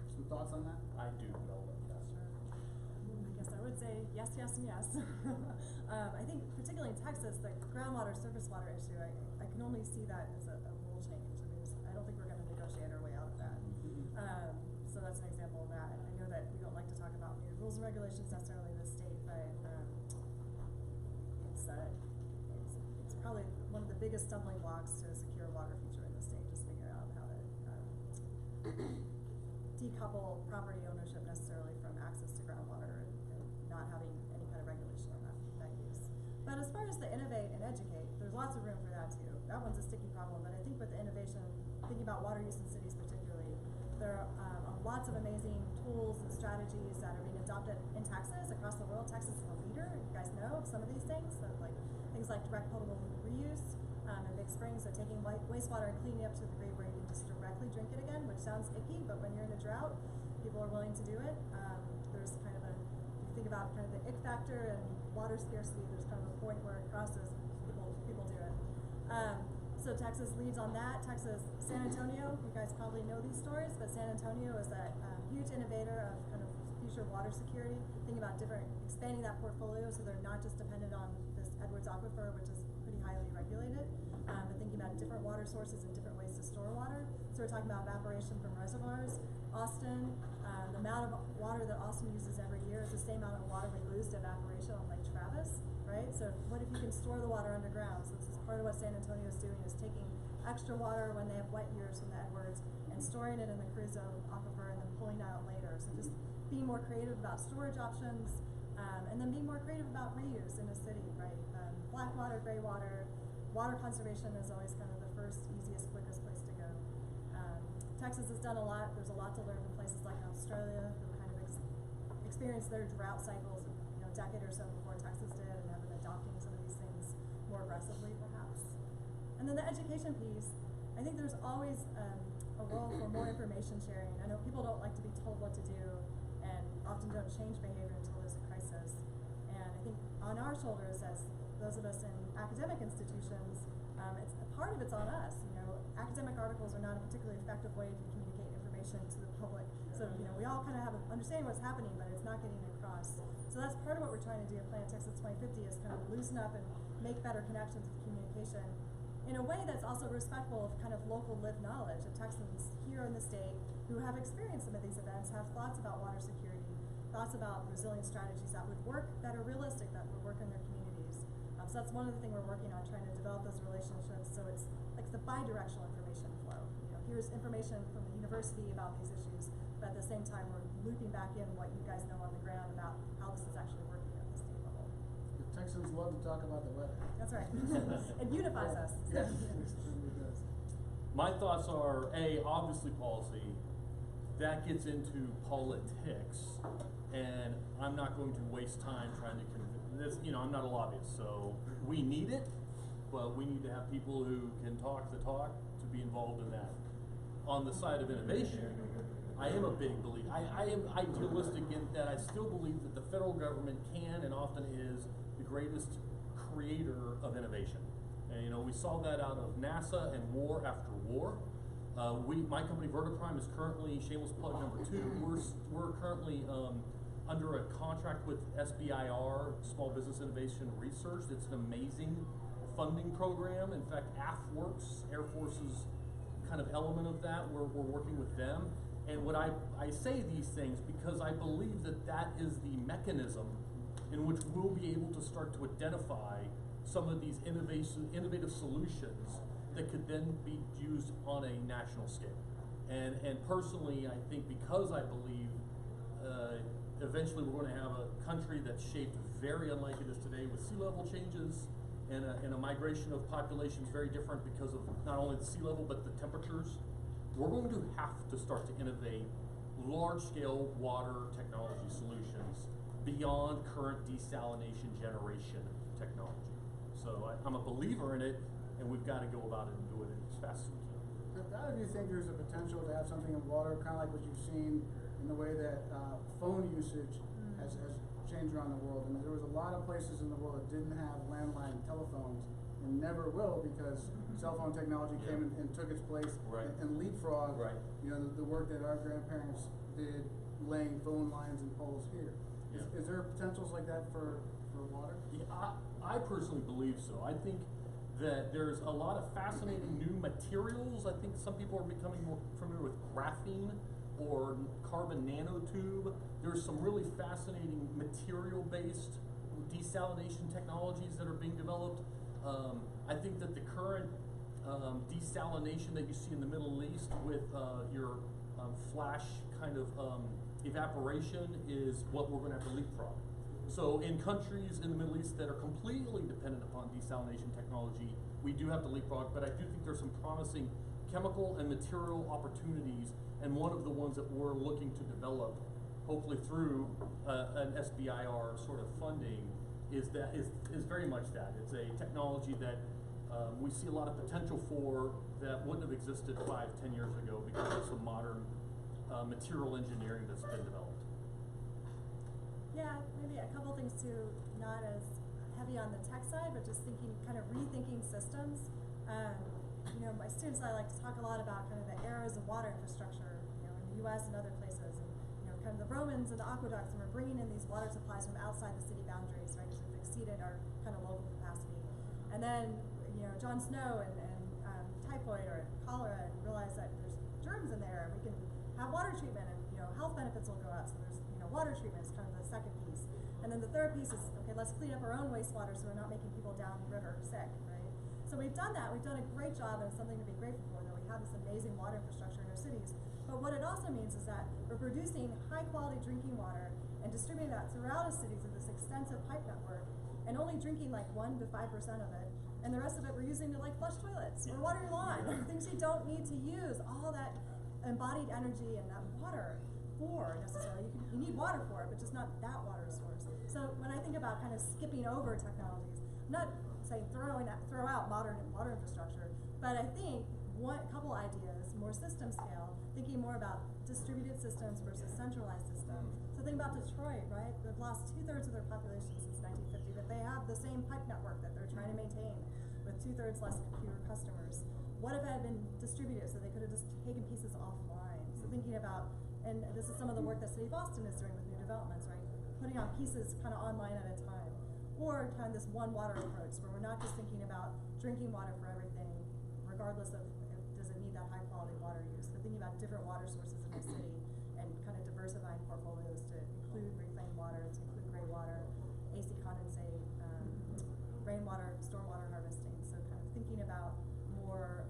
Some thoughts on that? I do know that. I guess I would say yes, yes, and yes. I think particularly in Texas, the groundwater, surface water issue, I can only see that as a rule change. I mean, I don't think we're going to negotiate our way out of that. So that's an example of that. I know that we don't like to talk about new rules and regulations necessarily in the state, but it's probably one of the biggest stumbling blocks to a secure water future in the state, just figuring out how to decouple property ownership necessarily from access to groundwater and not having any kind of regulation on that use. But as far as the innovate and educate, there's lots of room for that too. That one's a sticky problem, but I think with the innovation, thinking about water use in cities particularly, there are lots of amazing tools and strategies that are being adopted in Texas, across the world. Texas is a leader. You guys know some of these things, so like things like direct potable reuse in big springs, so taking wastewater and cleaning it up to the degree where you can just directly drink it again, which sounds icky, but when you're in a drought, people are willing to do it. There's kind of if you think about kind of the ick factor and water scarcity, there's kind of a point where it crosses, people do it. So Texas leads on that. San Antonio, you guys probably know these stories, but San Antonio is that huge innovator of kind of future water security, thinking about expanding that portfolio so they're not just dependent on this Edwards Aquifer, which is pretty highly regulated, but thinking about different water sources and different ways to store water. So we're talking about evaporation from reservoirs. Austin, the amount of water that Austin uses every year is the same amount of water we lose to evaporation on Lake Travis, right? So what if you can store the water underground? So this is part of what San Antonio is doing, is taking extra water when they have wet years from the Edwards and storing it in the Carrizo Aquifer and then pulling it out later. So just being more creative about storage options, and then being more creative about reuse in a city, right? Black water, gray water, water conservation is always kind of the first, easiest, quickest place to go. Texas has done a lot. There's a lot to learn from places like Australia, who kind of experienced their drought cycles a decade or so before Texas did, and have been adopting some of these things more aggressively, perhaps. And then the education piece, I think there's always a role for more information sharing. I know people don't like to be told what to do, and often don't change behavior until there's a crisis. And I think on our shoulders, as those of us in academic institutions, part of it's on us. Academic articles are not a particularly effective way to communicate information to the public. So we all kind of have understanding what's happening, but it's not getting across. So that's part of what we're trying to do at Planet Texas 2050, is kind of loosen up and make better connections with communication in a way that's also respectful of kind of local lived knowledge of Texans here in the state who have experienced some of these events, have thoughts about water security, thoughts about resilient strategies that would work, that are realistic, that would work in their communities. So that's one of the things we're working on, trying to develop those relationships so it's like the bi-directional information flow. Here's information from the university about these issues, but at the same time we're looping back in what you guys know on the ground about how this is actually working at the state level. The Texans love to talk about the weather. That's right. It unifies us. Yes, it certainly does. My thoughts are, obviously policy. That gets into politics, and I'm not going to waste time trying to convince this. I'm not a lobbyist, so we need it, but we need to have people who can talk the talk to be involved in that. On the side of innovation, I am a big believer. I am idealistic in that I still believe that the federal government can and often is the greatest creator of innovation. And we saw that out of NASA and war after war. My company Vertiprime is currently, shameless plug number 2, we're currently under a contract with SBIR, Small Business Innovation Research. It's an amazing funding program. In fact, AFWorks, Air Force's kind of element of that, we're working with them. And what I say these things because I believe that is the mechanism in which we'll be able to start to identify some of these innovative solutions that could then be used on a national scale. And personally, I think because I believe eventually we're going to have a country that's shaped very unlike it is today, with sea level changes and a migration of populations very different because of not only the sea level but the temperatures. We're going to have to start to innovate large-scale water technology solutions beyond current desalination generation technology. So I'm a believer in it, and we've got to go about it and do it as fast as we can. How do you think there's a potential to have something in water, kind of like what you've seen in the way that phone usage has changed around the world? I mean, there was a lot of places in the world that didn't have landline telephones and never will, because cell phone technology came and took its place and leapfrogged the work that our grandparents did laying phone lines and poles here. Is there potentials like that for water? Yeah, I personally believe so. I think that there's a lot of fascinating new materials. I think some people are becoming more familiar with graphene or carbon nanotube. There's some really fascinating material-based desalination technologies that are being developed. I think that the current desalination that you see in the Middle East with your flash kind of evaporation is what we're going to have to leapfrog. So in countries in the Middle East that are completely dependent upon desalination technology, we do have to leapfrog, but I do think there's some promising chemical and material opportunities, and one of the ones that we're looking to develop, hopefully through an SBIR sort of funding, is very much that. It's a technology that we see a lot of potential for that wouldn't have existed 5-10 years ago because of some modern material engineering that's been developed. Yeah, maybe a couple things too, not as heavy on the tech side, but just thinking, kind of rethinking systems. You know, my students, I like to talk a lot about kind of the eras of water infrastructure, you know, in the US and other places, and, you know, kind of the Romans and the aqueducts, and we're bringing in these water supplies from outside the city boundaries, right, because we've exceeded our kind of local capacity. And then, you know, Jon Snow and typhoid or cholera, and realize that there's germs in there, and we can have water treatment, and, you know, health benefits will go up, so there's, you know, water treatment is kind of the second piece. And then the third piece is, okay, let's clean up our own wastewater so we're not making people downriver sick, right? So we've done that. We've done a great job, and it's something to be grateful for, that we have this amazing water infrastructure in our cities. But what it also means is that we're producing high-quality drinking water and distributing that throughout a city through this extensive pipe network, and only drinking like 1 to 5% of it, and the rest of it we're using to like flush toilets or water your lawn, things you don't need to use all that embodied energy and that water for necessarily. You need water for it, but just not that water source. So when I think about kind of skipping over technologies, I'm not saying throw out modern water infrastructure, but I think a couple ideas, more system scale, thinking more about distributed systems versus centralized systems. So think about Detroit, right? They've lost 2/3 of their population since 1950, but they have the same pipe network that they're trying to maintain with 2/3 less fewer customers. What if it had been distributed so they could have just taken pieces offline? So thinking about, and this is some of the work that City of Boston is doing with new developments, right? Putting on pieces kind of online at a time. Or kind of this one water approach where we're not just thinking about drinking water for everything, regardless of does it need that high quality water use, but thinking about different water sources in the city and kind of diversifying portfolios to include reclaimed water, to include gray water, AC condensate, rainwater, stormwater harvesting. So kind of thinking about more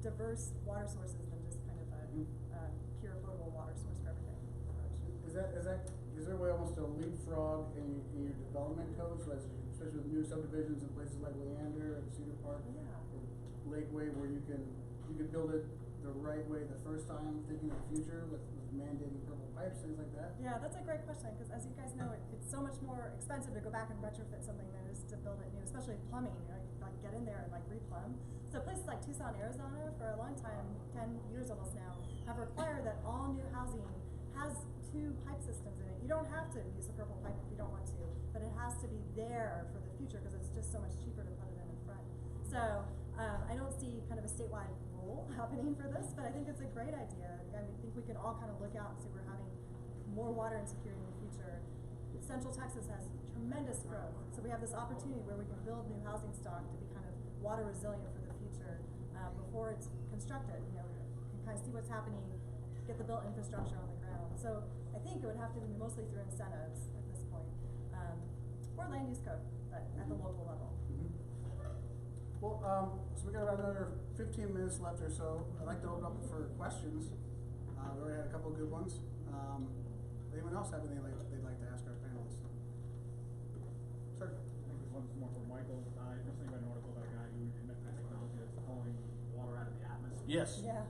diverse water sources than just kind of a pure potable water source for everything approach. Is there a way almost to leapfrog in your development codes, especially with new subdivisions in places like Leander and Cedar Park, Yeah. or Lakeway, where you can build it the right way the first time, thinking of the future with mandating purple pipes, things like that? Yeah, that's a great question, because as you guys know, it's so much more expensive to go back and retrofit something than it is to build it new, especially plumbing, you know, like get in there and like replumb. So places like Tucson, Arizona, for a long time, 10 years almost now, have required that all new housing has 2 pipe systems in it. You don't have to use the purple pipe if you don't want to, but it has to be there for the future because it's just so much cheaper to put it in front. So I don't see kind of a statewide rule happening for this, but I think it's a great idea. I think we can all kind of look out and see we're having more water insecurity in the future. Central Texas has tremendous growth, so we have this opportunity where we can build new housing stock to be kind of water resilient for the future before it's constructed. You know, we can kind of see what's happening, get the built infrastructure on the ground. So I think it would have to be mostly through incentives at this point, or land use code, but at the local level. Well, so we got about another 15 minutes left or so. I'd like to open up for questions. We already had a couple of good ones. Anyone else have anything they'd like to ask our panelists? Sir? I think this one's more for Michael. I recently read an article about a guy who invented technology that's pulling water out of the atmosphere. Yes. Yeah.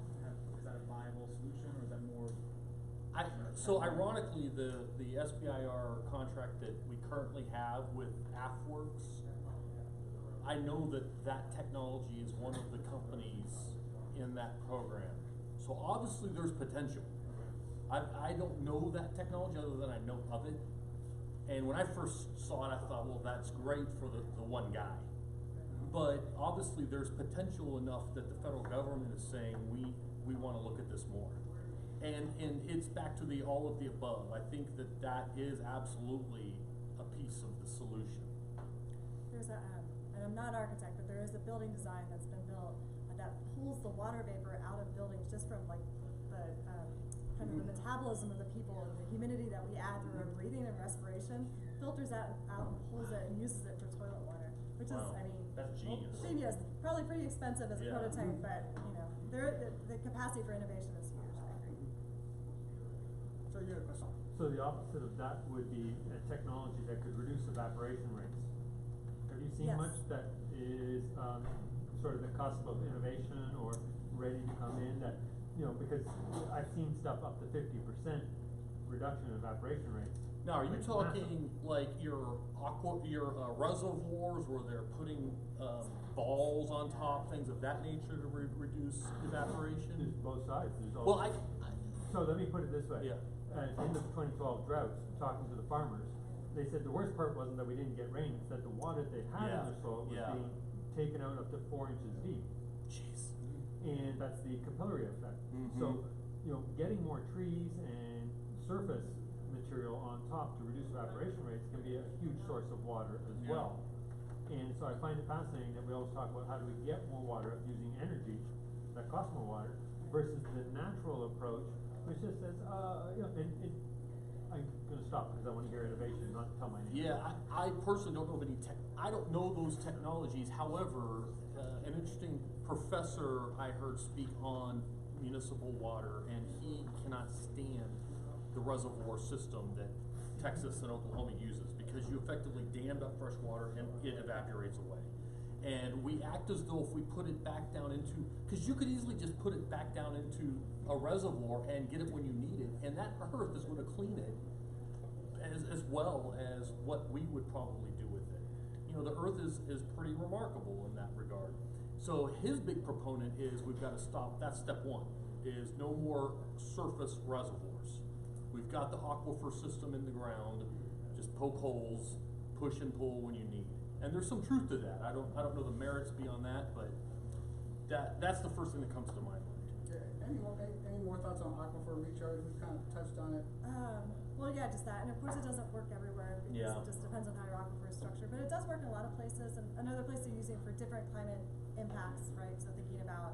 Is that a viable solution, or is that more? So ironically, the SBIR contract that we currently have with AFWorks, I know that technology is one of the companies in that program. So obviously there's potential. I don't know that technology other than I know of it. And when I first saw it, I thought, well, that's great for the one guy. But obviously there's potential enough that the federal government is saying we want to look at this more. And it's back to the all of the above. I think that is absolutely a piece of the solution. There's a and I'm not an architect, but there is a building design that's been built that pulls the water vapor out of buildings just from like the, kind of the metabolism of the people and the humidity that we add through our breathing and respiration, filters that out and pulls it and uses it for toilet water, which is, Wow, I mean, that's genius. genius, probably pretty expensive as a Yeah. prototype, but, you know, the capacity for innovation is huge, I agree. So you had a question? So the opposite of that would be a technology that could reduce evaporation rates. Have you seen Yes. much that is, sort of the cusp of innovation or ready to come in that, you know, because I've seen stuff up to 50% reduction in evaporation rates. Now, are you It's talking like your reservoirs where they're putting, balls on top, things of that nature to reduce There's evaporation? both sides, there's Well, also. So let me put it this way. Yeah. In the 2012 droughts, talking to the farmers, they said the worst part wasn't that we didn't get rain, it's that the water they had Yeah, in the soil was yeah. being taken out up to 4 inches deep. Jeez. And that's the capillary effect. Mhm. So, you know, getting more trees and surface material on top to reduce evaporation rates can be a huge source of water as Yeah. well. And so I find it fascinating that we always talk about how do we get more water using energy that costs more water versus the natural approach, which just says, you know, and I'm gonna stop because I wanna hear innovation, not tell my name. Yeah, I personally don't know of any I don't know those technologies. However, an interesting professor I heard speak on municipal water, and he cannot stand the reservoir system that Texas and Oklahoma uses because you effectively dammed up fresh water and it evaporates away. And we act as though if we put it back down into, because you could easily just put it back down into a reservoir and get it when you need it, and that earth is going to clean it as well as what we would probably do with it. You know, the earth is pretty remarkable in that regard. So his big proponent is we've got to stop, that's step one, is no more surface reservoirs. We've got the aquifer system in the ground, just poke holes, push and pull when you need. And there's some truth to that. I don't know the merits beyond that, but that's the first thing that comes to my mind. Yeah, any more thoughts on aquifer recharge? We've kind of touched on it. Well, yeah, just that, and of course it doesn't work everywhere because Yeah. it just depends on how your aquifer is structured, but it does work in a lot of places, and another place they're using for different climate impacts, right? So thinking about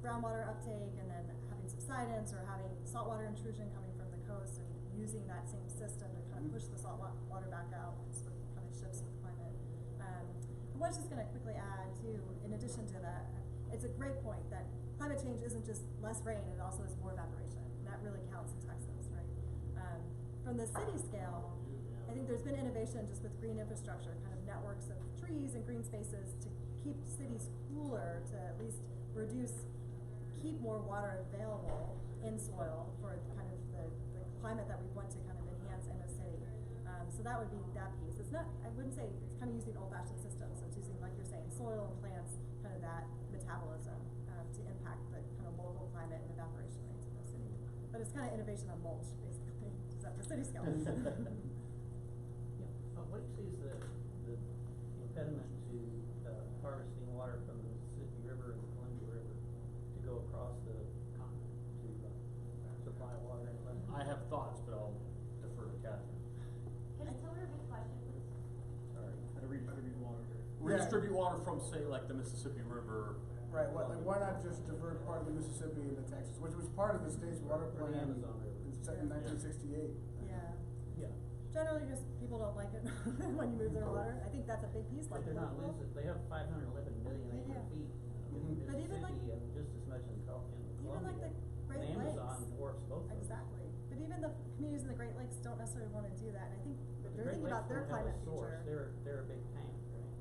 groundwater uptake and then having subsidence or having saltwater intrusion coming from the coast and using that same system to kind of push the salt water back out, sort of kind of shifts with climate. And what I was just going to quickly add too, in addition to that, it's a great point that climate change isn't just less rain, it also is more evaporation. And that really counts in Texas, right? From the city scale, I think there's been innovation just with green infrastructure, kind of networks of trees and green spaces to keep cities cooler, to at least keep more water available in soil for kind of the climate that we want to kind of enhance in a city. So that would be that piece. It's not, I wouldn't say it's kind of using old-fashioned systems. It's using, like you're saying, soil and plants, kind of that metabolism to impact the kind of local climate and evaporation rates in the city. But it's kind of innovation on mulch, basically, just at the city scale. Yeah, what do you see is the impediment to harvesting water from the Mississippi River and the Columbia River to go across the continent to supply water inland? I have thoughts, but I'll defer to Catherine. Can someone repeat the question, please? Sorry. How to redistribute water. Redistribute water from, say, like the Mississippi River. Right, why not just divert part of the Mississippi into Texas, which was part of the state's water Or the plan Amazon River. in 1968. Yeah. Yeah. Generally, just people don't like it when you move their water. I think that's a big piece. But Like they're not local. losing, they have 511 million They acre do. feet in But even like- Mississippi and just as much in Columbia. Even like the Great The Lakes. Amazon dwarfs both of them. Exactly. But even the communities in the Great Lakes don't necessarily want to do that. And I think But the they're Great thinking about Lakes their don't have a climate source. future. They're a big tank,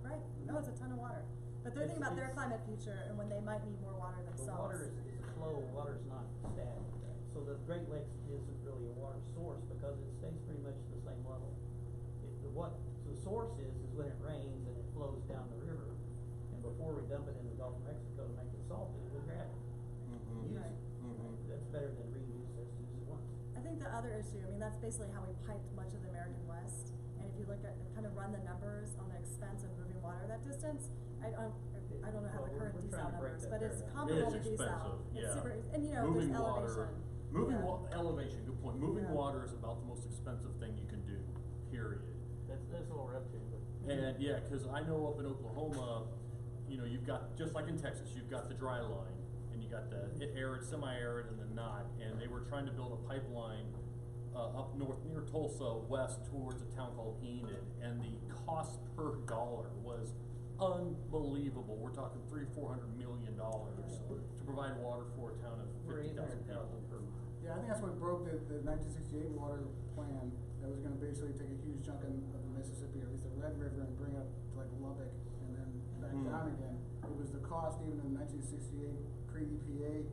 right? Right. No, it's a ton of water. But they're thinking about their It's- climate future and when they might need more water The themselves. water is a flow, water's not static, right? So the Great Lakes isn't really a water source because it stays pretty much the same level. The source is when it rains and it flows down the river, and before we dump it in the Gulf of Mexico to make it salty, we grab it. Mhm. Use Right. it. That's better than reuse, let's use it once. I think the other issue, I mean, that's basically how we piped much of the American West. And if you look at, kind of run the numbers on the expense of moving water that distance, I don't know how the Well, current we're desal trying to break numbers, that but it's paradigm. comparable to It is desal. expensive, It's yeah. super, and you know, Moving there's water, elevation. moving Yeah. elevation, good point. Moving Yeah. water is about the most expensive thing you can do, period. That's a little reptile, but. And yeah, cause I know up in Oklahoma, you know, you've got, just like in Texas, you've got the dry line, and you got the arid, semi-arid, and the not, and they were trying to build a pipeline up north near Tulsa, west towards a town called Enid, and the cost per dollar was unbelievable. We're talking $300-400 million to provide water for a town of We're 50,000 people. 800,000 per. Yeah, I think that's what broke the 1968 water plan, that was gonna basically take a huge chunk of the Mississippi, or at least the Red River, and bring it up to like Lubbock, and then back down again. It was the cost even in 1968 pre-EPA,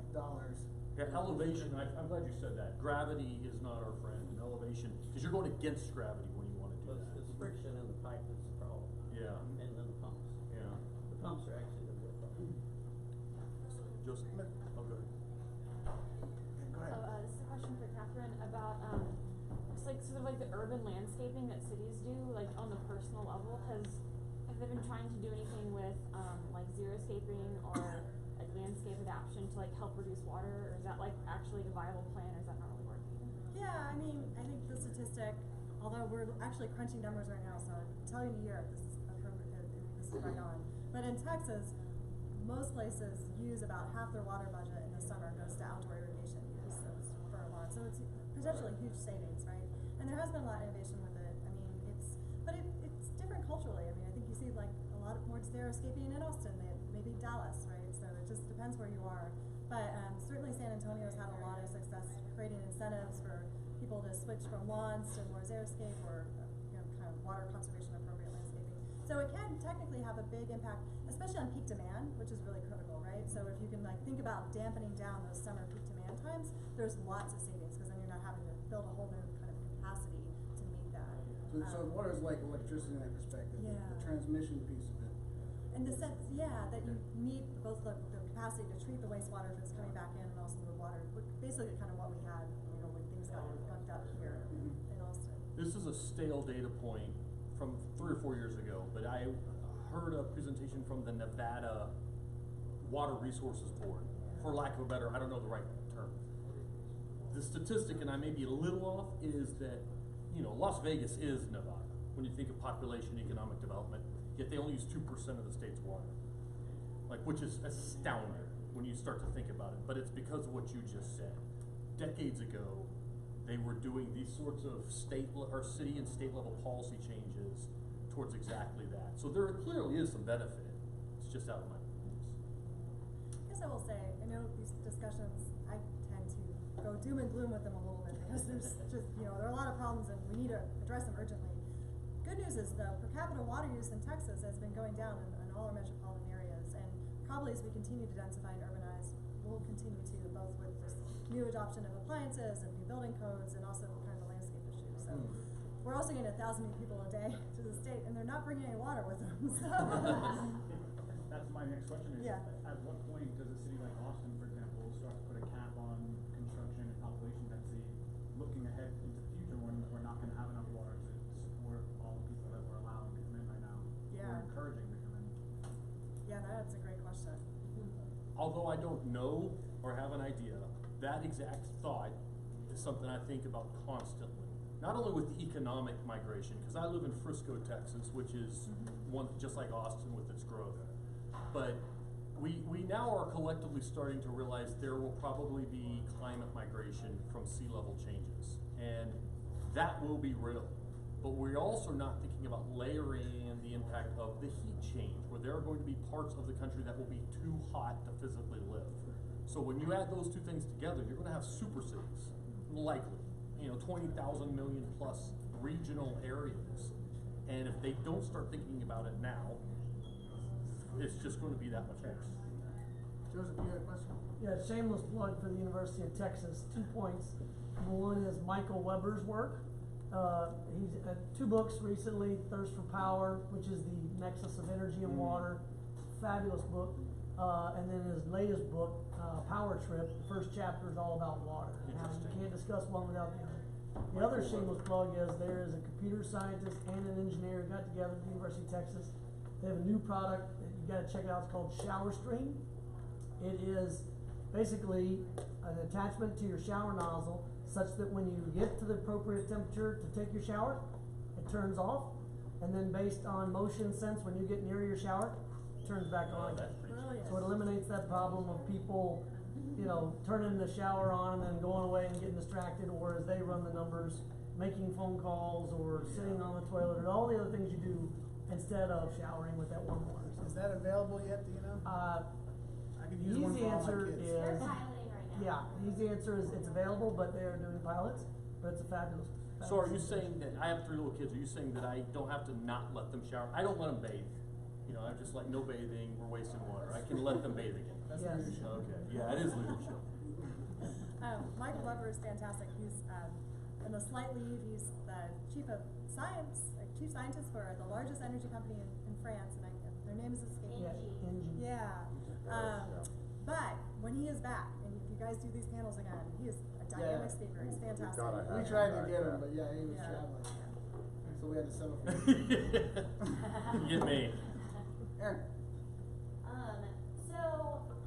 dollars. Yeah, elevation, I'm glad you said that. Gravity is not our friend, and elevation, because you're going against gravity when you wanna do But that. it's friction in the pipe that's the problem. Yeah. And then the pumps. Yeah. The pumps are actually the real problem. Joseph? Oh, go ahead. Okay, go So, ahead. this is a question for Catherine about, just like sort of like the urban landscaping that cities do, like on the personal level. Have they been trying to do anything with, like xeriscaping or like landscape adaptation to like help reduce water, or is that like actually a viable plan, or is that not really working? Yeah, I mean, I think the statistic, although we're actually crunching numbers right now, so I'll tell you in a year if this is appropriate, if this is right on. But in Texas, most places use about half their water budget in the summer goes to outdoor irrigation use for a lawn. So it's potentially huge savings, right? And there has been a lot of innovation with it. I mean, it's different culturally. I mean, I think you see like a lot of more xeriscaping in Austin, maybe Dallas, right? So it just depends where you are. But certainly San Antonio's had a lot of success creating incentives for people to switch from lawns to more xeriscape or kind of water conservation appropriate landscaping. So it can technically have a big impact, especially on peak demand, which is really critical, right? So if you can like think about dampening down those summer peak demand times, there's lots of savings because then you're not having to build a whole new kind of capacity to meet that. So water is like electricity in that perspective, Yeah. the transmission piece of it. In the sense, yeah, that you need both the capacity to treat the wastewater that's coming back in and also the water, basically kind of what we had, when things got bunked up here in Austin. This is a stale data point from 3 or 4 years ago, but I heard a presentation from the Nevada Water Resources Board, for lack of a better, I don't know the right term. The statistic, and I may be a little off, is that, Las Vegas is Nevada, when you think of population, economic development, yet they only use 2% of the state's water. Which is astounding when you start to think about it, but it's because of what you just said. Decades ago, they were doing these sorts of city and state level policy changes towards exactly that. So there clearly is some benefit. It's just out of my hands. I guess I will say, I know these discussions, I tend to go doom and gloom with them a little bit because there's just, there are a lot of problems and we need to address them urgently. Good news is though, per capita water use in Texas has been going down in all our metropolitan areas, and probably as we continue to densify and urbanize, we'll continue to, both with this new adoption of appliances and new building codes and also kind of the landscape issue. So we're also getting 1,000 new people a day to the state and they're not bringing any water with them. So That's my next question is, Yeah. at what point does a city like Austin, for example, start to put a cap on construction and population density, looking ahead into the future when we're not gonna have enough water to support all the people that we're allowing to come in right now? Yeah. We're encouraging to come in. yeah, that's a great question. Although I don't know or have an idea, that exact thought is something I think about constantly. Not only with economic migration, because I live in Frisco, Texas, which is one just like Austin with its growth. But we now are collectively starting to realize there will probably be climate migration from sea level changes. And that will be real. But we're also not thinking about layering in the impact of the heat change, where there are going to be parts of the country that will be too hot to physically live. So when you add those two things together, you're going to have super cities, likely, 20,000 million plus regional areas. And if they don't start thinking about it now, it's just going to be that much worse. Joseph, you had a question? Yeah, shameless plug for the University of Texas. 2 points. Number one is Michael Weber's work. He's had 2 books recently, Thirst for Power, which is the nexus of energy and water. Fabulous book. And then his latest book, Power Trip, the first chapter is all about water. Now, you can't discuss one without the other. The other shameless plug is there is a computer scientist and an engineer who got together at the University of Texas. They have a new product that you gotta check out. It's called Shower Stream. It is basically an attachment to your shower nozzle such that when you get to the appropriate temperature to take your shower, it turns off. and then based on motion sense, when you get near your shower, it turns back on again. Brilliant. So it eliminates that problem of people, you know, turning the shower on and then going away and getting distracted, or as they run the numbers, making phone calls or sitting on the toilet, or all the other things you do instead of showering with that warm water. Is that available yet, do you know? I could use one Easy for all my answer kids. They're is, piloting right now. yeah, the easy answer is it's available, but they are doing pilots, but it's a fabulous. So are you fabulous saying that, I have 3 little kids, are you saying that I don't have to not let them shower? I don't let them bathe. You know, I'm just like, no bathing, we're wasting water. I can let them bathe again. That's Yes. leadership. Okay, yeah, it is leadership. Michael Weber is fantastic. He's in the slight leave. He's the chief scientist for the largest energy company in France, and their name is escaping Yeah, me. engine. Yeah. But when he is back, and if you guys do these panels again, he is a dynamic Yeah. speaker. He's fantastic. gotta have We him tried to back, get him, yeah. but yeah, he was Yeah. traveling. So we had to settle for Get me. Aaron. So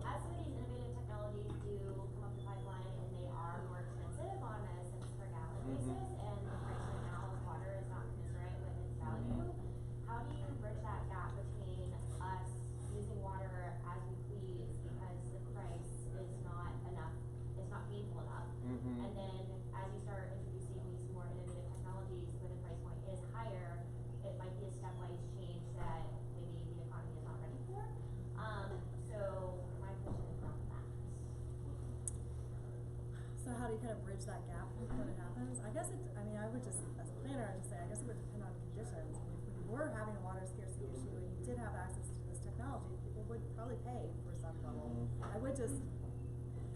as some of these innovative technologies do come up the pipeline and they are more expensive on a cents per gallon basis, and the price right now of water is not commensurate with its value, how do you bridge that gap between us using water as we please because the price is not enough, it's not painful enough, and then as you start introducing these more innovative technologies where the price point is higher, it might be a stepwise change that maybe the economy is not ready for. So my question is on that. So how do you kind of bridge that gap when it happens? I would just, as a planner, I'd just say, I guess it would depend on conditions. If we were having a water scarcity issue and you did have access to this technology, people would probably pay for some level. I would just,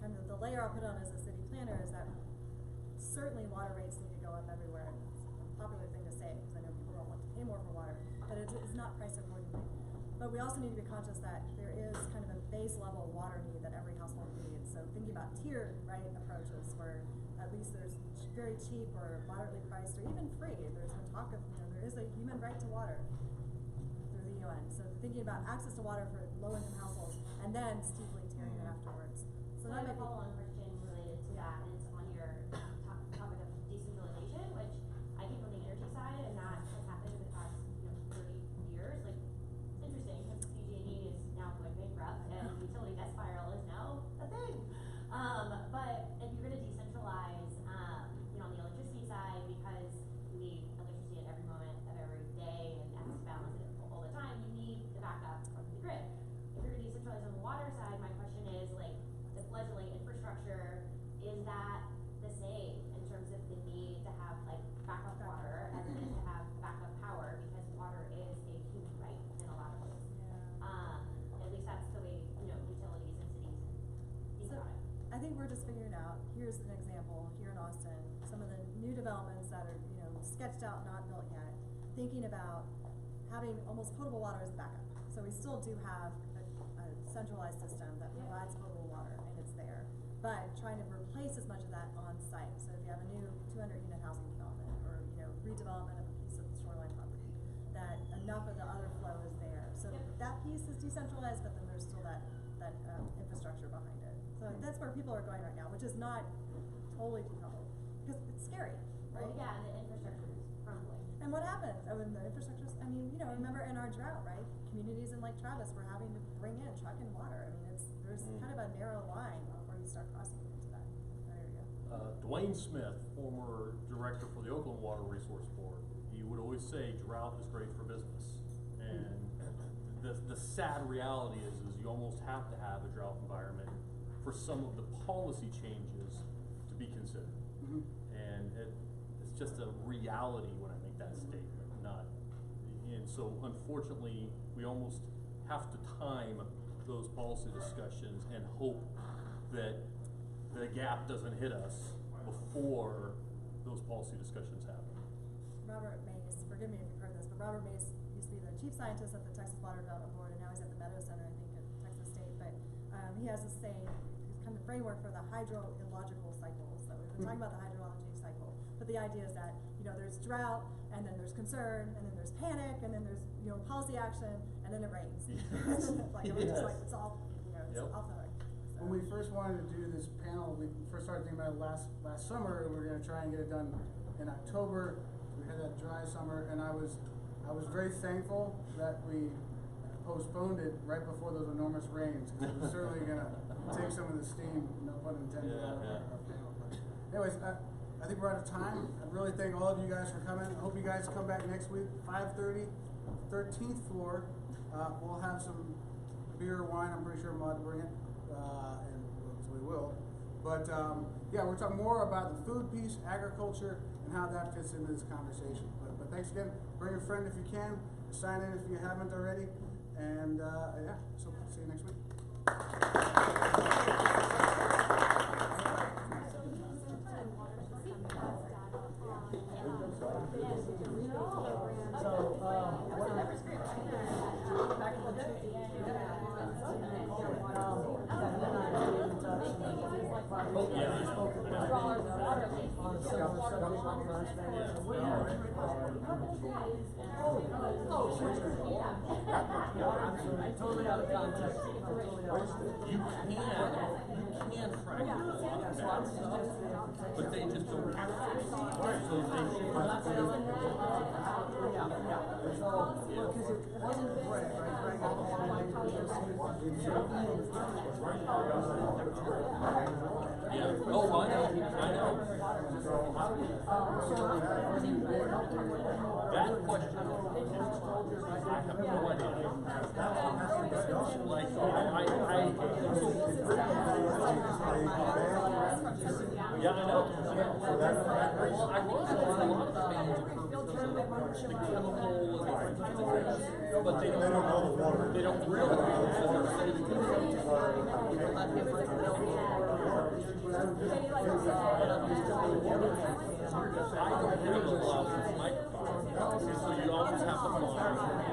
kind of the layer I'll put on as a city planner is that certainly water rates need to go up everywhere. It's a popular thing to say, because I know people don't want to pay more for water, but it is not priced accordingly. But we also need to be conscious that there is kind of a base level water need that every household needs. So thinking about tiered, right, approaches where at least there's very cheap or moderately priced or even free. There's been talk of, there is a human right to water through the UN. So thinking about access to water for low income households and then steeply tiering it afterwards. So I have a follow-on question related to that, and it's on your topic of decentralization, which I came from the energy side, and that has happened in the past 30 years. Like, it's interesting because PG&E is now going bankrupt, and utility debt spiral is now a thing. But if you're going to decentralize, on the electricity side, because you need electricity at every moment of every day and have to balance it all the time, you need the backup from the grid. If you're going to decentralize on the water side, my question is, like, the fledgling infrastructure, is that the same in terms of the need to have, like, backup water and then to have backup power, because water is a human right in a lot of ways. At least that's the way, utilities and cities think So, about it. I think we're just figuring out, here's an example, here in Austin, some of the new developments that are, sketched out, not built yet, thinking about having almost potable water as a backup. So we still do have a centralized system that provides potable water, and it's there. But trying to replace as much of that on site. So if you have a new 200-unit housing development, or, redevelopment of a piece of shoreline property, that enough of the other flow is there. So that piece is decentralized, but then there's still that infrastructure behind it. So that's where people are going right now, which is not totally decoupled, because it's scary, right? Well, yeah, and the infrastructure is crumbling. And what happens? Oh, and the infrastructure's, remember in our drought, right? Communities in Lake Travis were having to bring in truck and water. There's kind of a narrow line before you start crossing into that area. Dwayne Smith, former director for the Oakland Water Resource Board, he would always say drought is great for business. And the sad reality is you almost have to have a drought environment for some of the policy changes to be considered. And it's just a reality when I make that statement, and so unfortunately, we almost have to time those policy discussions and hope that the gap doesn't hit us before those policy discussions happen. Robert Mace, forgive me if you've heard this, but Robert Mace used to be the chief scientist at the Texas Water Development Board, and now he's at the Meadow Center, I think, at Texas State. But he has this saying, he's kind of framework for the hydrological cycle. So we've been talking about the hydrology cycle, but the idea is that there's drought, and then there's concern, and then there's panic, and then there's policy action, and then it rains. It's all it's off the hook. So. When we first wanted to do this panel, we first started thinking about it last summer, and we were going to try and get it done in October. We had that dry summer, and I was I was very thankful that we postponed it right before those enormous rains, because it was certainly gonna take some of the steam, no pun intended, out of our panel. But anyways, I think we're out of time. I really thank all of you guys for coming. I hope you guys come back next week, 5:30, 13th floor. We'll have some beer, wine, I'm pretty sure I'm allowed to bring it, and so we will. But yeah, we're talking more about the food piece, agriculture, and how that fits into this conversation. But thanks again. Bring a friend if you can. Sign in if you haven't already. And yeah, so see you next week. Totally out of context. You can frag the water, but they just don't have to. So they yeah. Oh, I know. That question, I have no idea. Like, yeah, I know. Well, I was a lot of fans of the chemical, but they don't realize that they're saving the I don't have a lot of microphones, so you always have to find